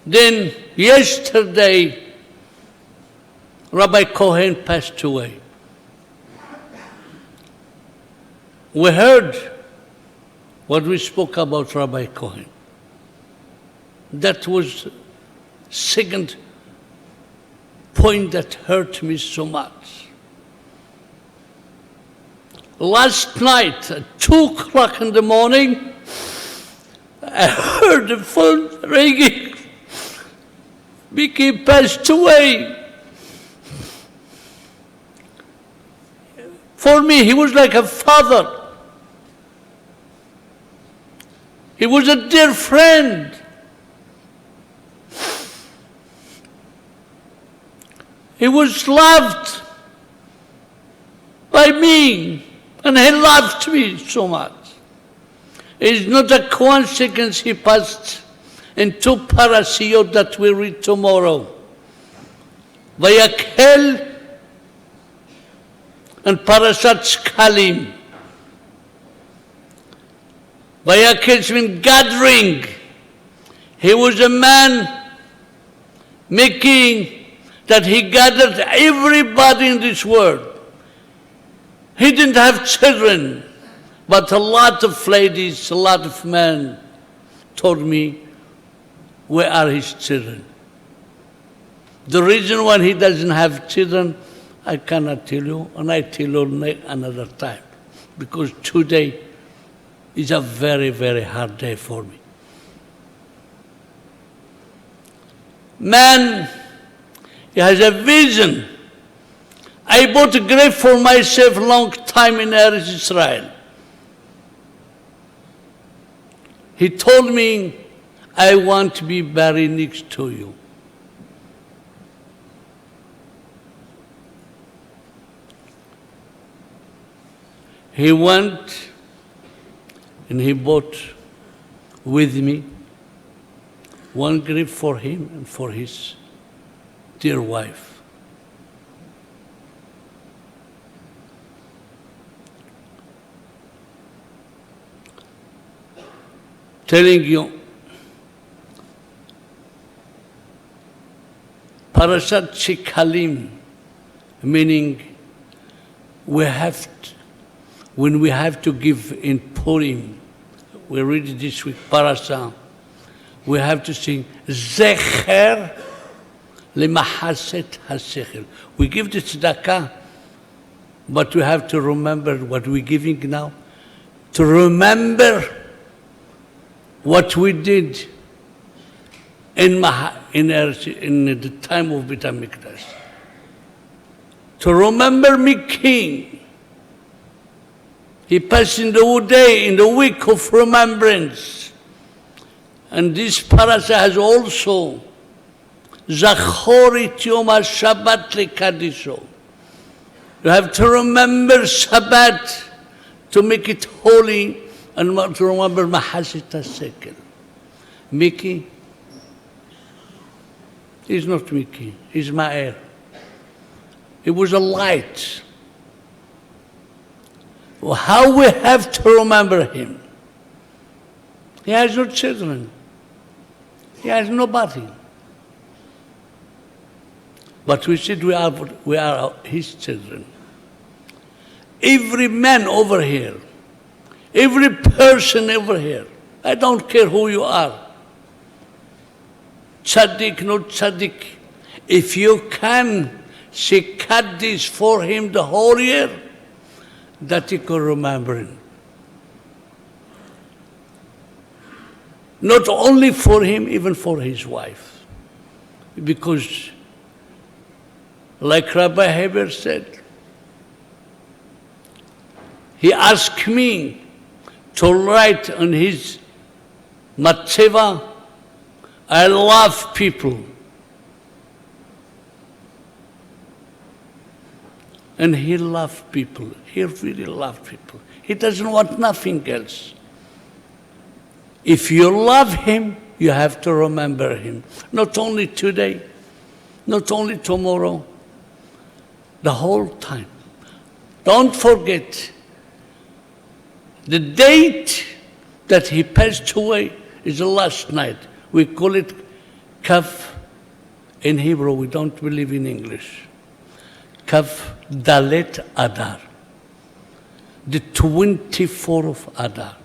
Then yesterday, Rabbi Cohen passed away. We heard what we spoke about Rabbi Cohen. That was second point that hurt me so much. Last night, at 2 o'clock in the morning, I heard the phone ringing. Mickey passed away. For me, he was like a father. He was a dear friend. He was loved by me, and he loved me so much. It's not a coincidence he passed in 2 parashiyot that we read tomorrow. Vayakhel and Parashat Shkalim. Vayakhel means gathering. He was a man making that he gathered everybody in this world. He didn't have children, but a lot of ladies, a lot of men told me, where are his children? The reason why he doesn't have children, I cannot tell you, and I tell you another time, because today is a very, very hard day for me. Man, he has a vision. I bought a grave for myself long time in Eretz Israel. He told me, I want to be buried next to you. He went and he bought with me one grave for him and for his dear wife. Telling you, Parashat Shekalim, meaning we have to, when we have to give in Purim, we read it this week, Parasha, we have to sing Zecher Lemahaset HaSechel. We give the tzedakah, but we have to remember what we're giving now, to remember what we did in the time of Beit HaMikdash. To remember me king. He passed in the day, in the week of remembrance. And this parasha has also Zachor et Yom HaShabbat lekadisho. You have to remember Shabbat to make it holy and to remember Mahasit HaSekel. Mickey is not Mickey, he's Ma'er. He was a light. How we have to remember him? He has no children. He has nobody. But we said we are his children. Every man over here, every person over here, I don't care who you are, tzaddik, not tzaddik, if you can say Kaddish for him the whole year, that you can remember him. Not only for him, even for his wife. Because, like Rabbi Heber said, he asked me to write on his matzeva I love people. And he loved people. He really loved people. He doesn't want nothing else. If you love him, you have to remember him. Not only today, not only tomorrow, the whole time. Don't forget, the date that he passed away is the last night. We call it Kaf in Hebrew. We don't believe in English. Kaf Dalet Adar. The 24th of Adar.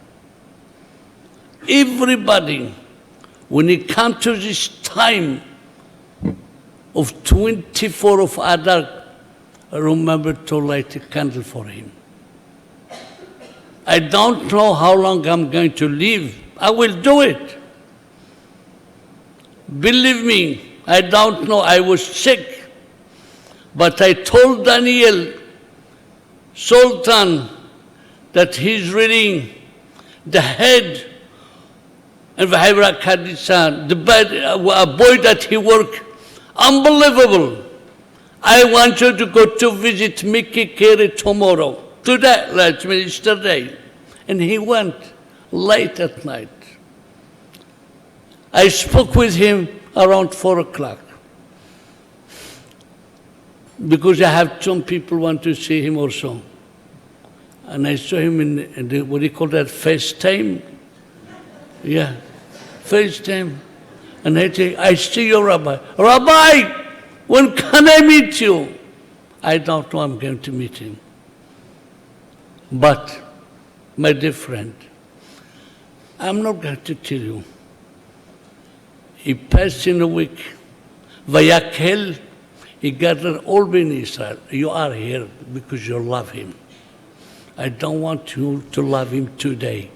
Everybody, when it comes to this time of 24th of Adar, remember to light a candle for him. I don't know how long I'm going to live. I will do it. Believe me, I don't know. I was sick. But I told Daniel Sultan that he's reading the head of Hibra Kadishan, a boy that he worked. Unbelievable. I want you to go to visit Mickey Kairey tomorrow. Today, like yesterday. And he went late at night. I spoke with him around 4 o'clock. Because I have some people want to see him also. And I saw him in the, what do you call that, FaceTime? Yeah, FaceTime. And I say, I see you, Rabbi. Rabbi, when can I meet you? I don't know I'm going to meet him. But, my dear friend, I'm not going to tell you. He passed in a week. Vayakhel, he gathered all in Israel. You are here because you love him. I don't want you to love him today.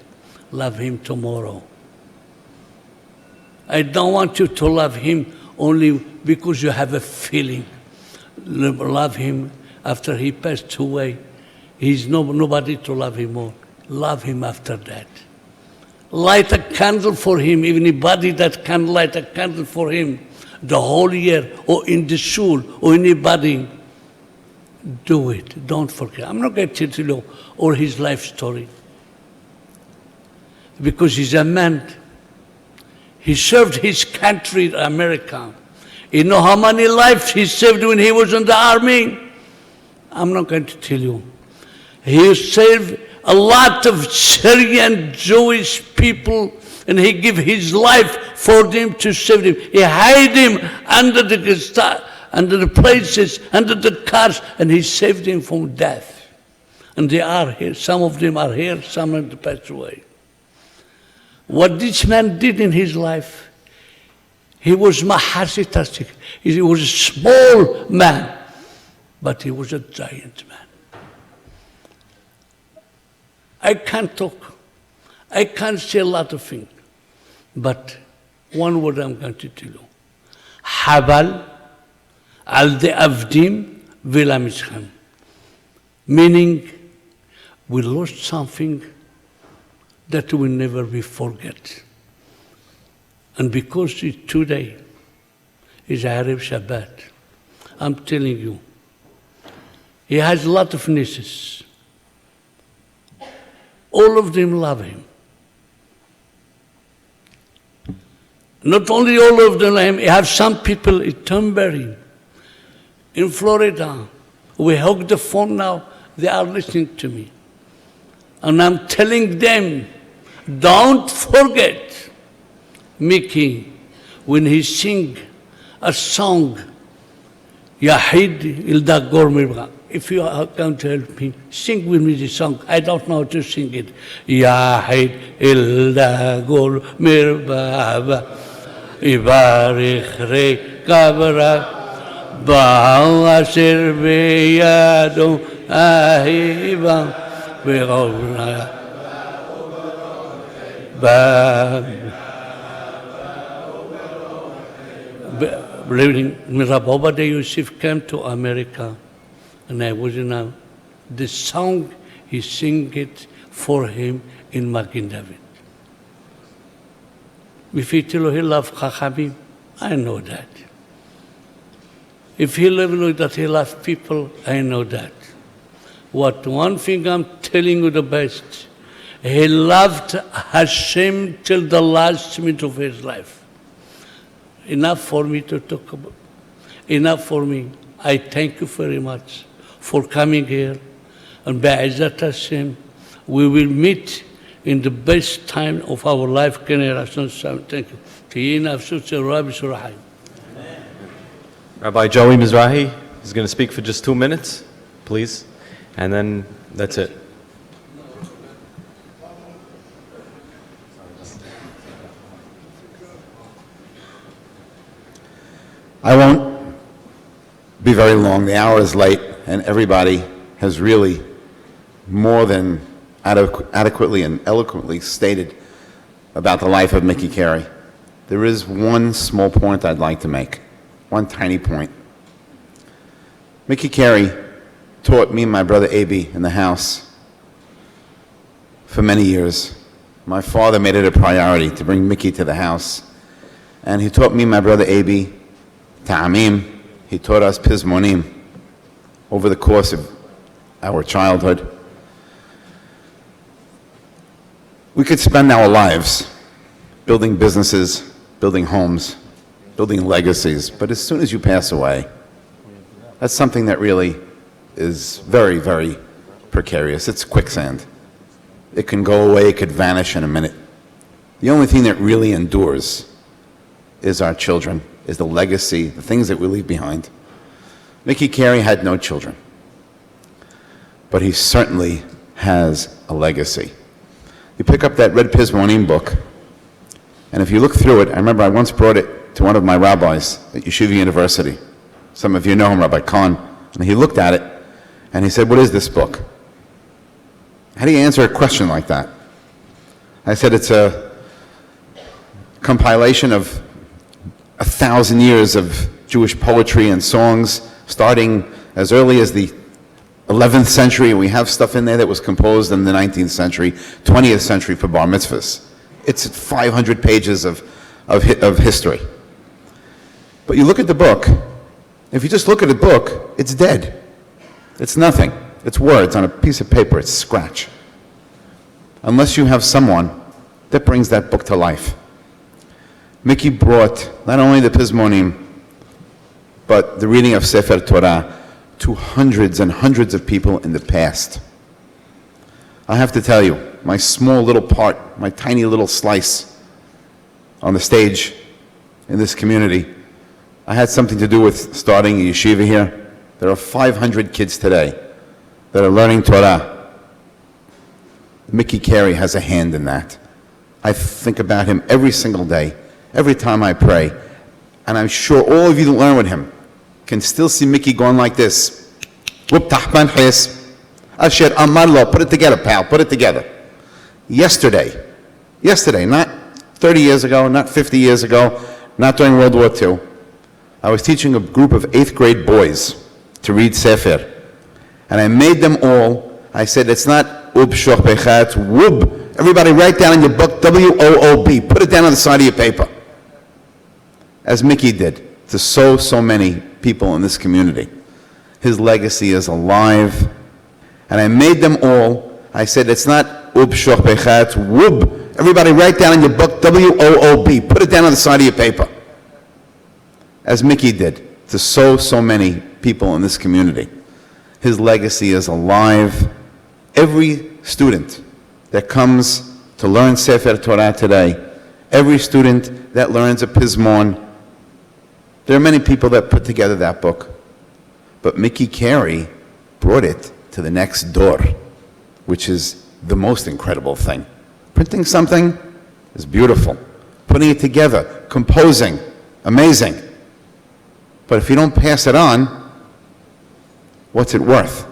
Love him tomorrow. I don't want you to love him only because you have a feeling. Love him after he passed away. He's nobody to love him more. Love him after that. Light a candle for him. Anybody that can light a candle for him the whole year, or in the shul, or anybody, do it. Don't forget. I'm not going to tell you all his life story. Because he's a man. He served his country, America. You know how many lives he saved when he was in the army? I'm not going to tell you. He saved a lot of Syrian Jewish people, and he gave his life for them to save them. He hid them under the places, under the cars, and he saved them from death. And they are here. Some of them are here, some have passed away. What this man did in his life, he was mahasitastic. He was a small man, but he was a giant man. I can't talk. I can't say a lot of things. But one word I'm going to tell you. Habal al de avdim vilamischem. Meaning, we lost something that will never be forget. And because today is Arab Shabbat, I'm telling you, he has a lot of nieces. All of them love him. Not only all of them love him, you have some people in Tunbury, in Florida. We hug the phone now, they are listening to me. And I'm telling them, don't forget Mickey when he sing a song, Yahid Ilda Gormirba. If you are going to help me, sing with me this song. I don't know how to sing it. Yahid Ilda Gormirba, Ibarich Re Kabra, Ba'asir Beyadu Ahiba, Be'olna. Rabbi Obadiah Yosef came to America, and I was in the song, he sang it for him in Magen David. If he tell you he loves Chachamim, I know that. If he loves that he loves people, I know that. What one thing I'm telling you the best, he loved Hashem till the last minute of his life. Enough for me to talk about. Enough for me. I thank you very much for coming here. And Be'ezat Hashem, we will meet in the best time of our life generation. Thank you. Tiyina Avsut Rabbi Surahai. Rabbi Joey Mizrahi is going to speak for just 2 minutes, please, and then that's it. I won't be very long. The hour is late, and everybody has really more than adequately and eloquently stated about the life of Mickey Kairey. There is one small point I'd like to make, one tiny point. Mickey Kairey taught me and my brother Abi in the house for many years. My father made it a priority to bring Mickey to the house, and he taught me and my brother Abi Ta'amim. He taught us Pizmonim over the course of our childhood. We could spend our lives building businesses, building homes, building legacies, but as soon as you pass away, that's something that really is very, very precarious. It's quicksand. It can go away, it could vanish in a minute. The only thing that really endures is our children, is the legacy, the things that we leave behind. Mickey Kairey had no children, but he certainly has a legacy. You pick up that Red Pizmonim book, and if you look through it, I remember I once brought it to one of my rabbis at Yeshiva University. Some of you know him, Rabbi Kahn, and he looked at it, and he said, "What is this book?" How do you answer a question like that? I said, "It's a compilation of 1,000 years of Jewish poetry and songs, starting as early as the 11th century, and we have stuff in there that was composed in the 19th century, 20th century for bar mitzvahs. It's 500 pages of history." But you look at the book, if you just look at the book, it's dead. It's nothing. It's words on a piece of paper. It's scratch. Unless you have someone that brings that book to life. Mickey brought not only the Pizmonim, but the reading of Sefer Torah to hundreds and hundreds of people in the past. I have to tell you, my small little part, my tiny little slice on the stage in this community, I had something to do with starting a yeshiva here. There are 500 kids today that are learning Torah. Mickey Kairey has a hand in that. I think about him every single day, every time I pray, and I'm sure all of you that learn with him can still see Mickey going like this. Whoop, tahban his. Asher amarlo, put it together, pal, put it together. Yesterday, not 30 years ago, not 50 years ago, not during World War II, I was teaching a group of 8th grade boys to read Sefer. And I made them all, I said, it's not ub shoch becha, it's wub. Everybody write down in your book, W-O-O-B. Put it down on the side of your paper. As Mickey did to so many people in this community. His legacy is alive. And I made them all, I said, it's not ub shoch becha, it's wub. Everybody write down in your book, W-O-O-B. Put it down on the side of your paper. As Mickey did to so many people in this community. His legacy is alive. Every student that comes to learn Sefer Torah today, every student that learns a Pizmon, there are many people that put together that book. But Mickey Kairey brought it to the next door, which is the most incredible thing. Printing something is beautiful. Putting it together, composing, amazing. But if you don't pass it on, what's it worth?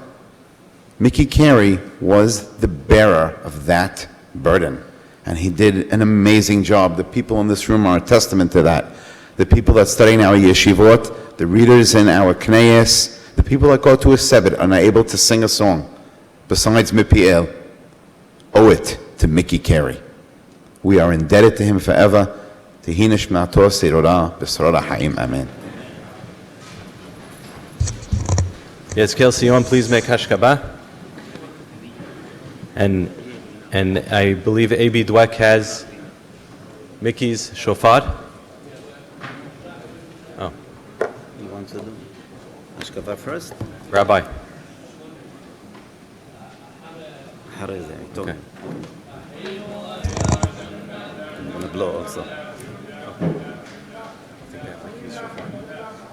Mickey Kairey was the bearer of that burden, and he did an amazing job. The people in this room are a testament to that. The people that study in our yeshivot, the readers in our knayes, the people that go to a sebed are not able to sing a song, besides Mipiel, owe it to Mickey Kairey. We are indebted to him forever. תהי נשמתו סרורה בשרור החיים, אמן. Yes, Kel Sion, please make Hashkabah. And I believe A.B. Dweck has Mickey's shofar. Oh, You want to do Ashkava first? Rabbi. Hareze, I told Okay. you. I'm going to blow also.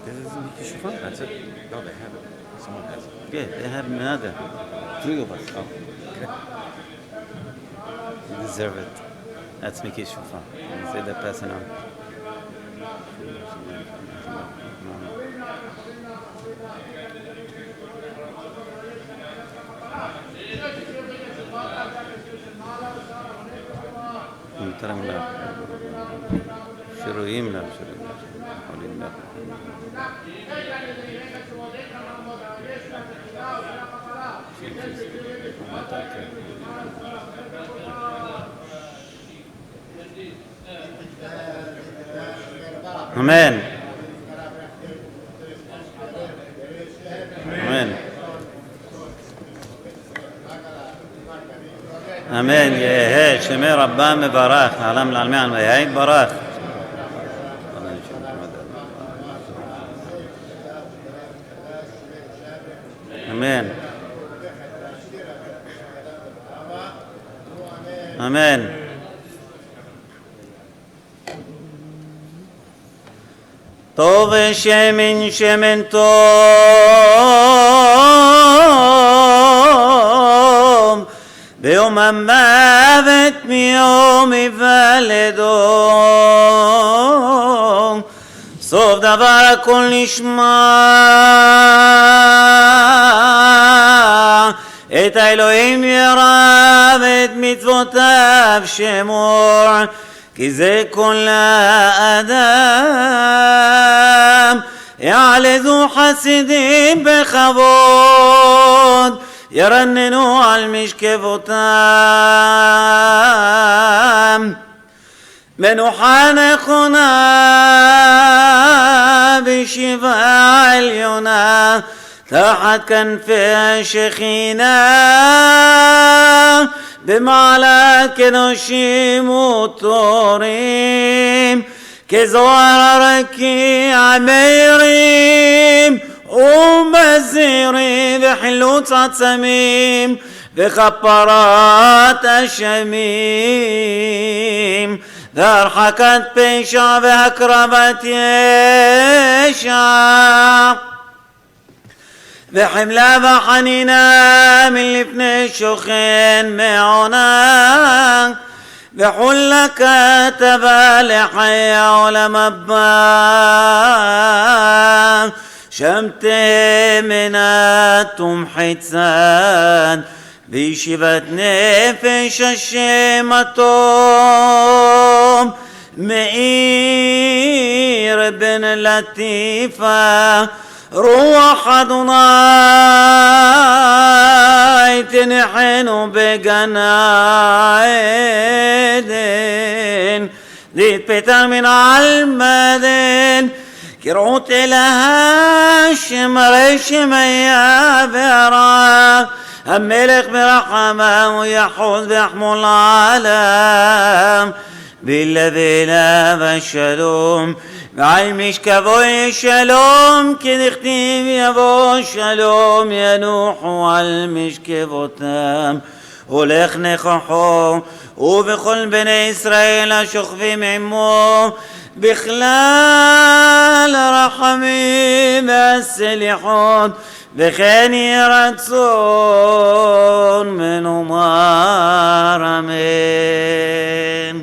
This is Mickey Shofar? That's it? No, they have it. Someone has it. Okay, they have another. 3 of us. Oh, okay. You deserve it. That's Mickey Shofar. You say that passing on. محترم لا شروعیم لا حولیم لا Amen. Amen. Amen. יהא שמי רבה מברך, לעולם לעלמי עלמי, יהא יתברך. אמן. אמן. טוב שמן שמן טוב ביום המוות מיום היוולדו סוף דבר הכל נשמע את האלוהים ירא ואת מצוותיו שמור כי זה כל האדם יעלזו חסידים בכבוד ירננו על משכבותם מנוחה נכונה בישיבה עליונה תחת כנפי השכינה במעלת קדושים וטהורים כזוהר הרקיע מאירים ומזהירים וחילוץ עצמים וכפרת אשמים והרחקת פשע והקרבת ישע וחמלה וחנינה מלפני שוכן מעונה וחולה כתבה לחיי העולם הבא שם תמנת ומחיצן בישיבת נפש השם הטוב מאיר בן לטיפה רוח אדוני תנחנו בגן העדן להתפטר מן עלמדן כראות אל השם הרי שמיה והרע המלך ברחמיו יחוז ויחמול העולם בלבי אליו השלום ועל משכבו שלום כדכתיב יבוא שלום ינוחו על משכבותם הולך נכחו ובכל בני ישראל השוכבים עמו בכלל הרחמים והסליחות וכן יהי רצון ונאמר אמן.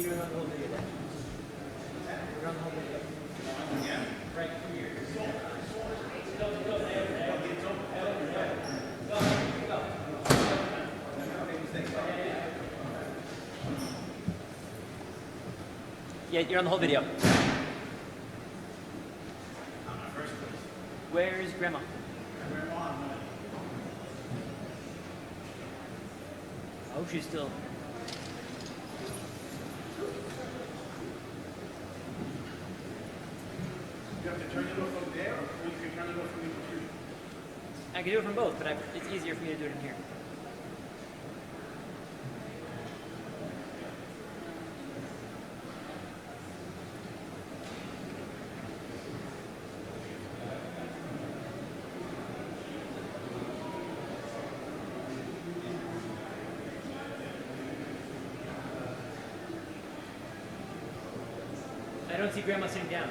Yeah, you're on the whole video. Where is Grandma? Oh, she's still. You have to turn it off from there, or you can turn it off from your computer. I can do it from both, but it's easier for me to do it in here. I don't see Grandma sitting down.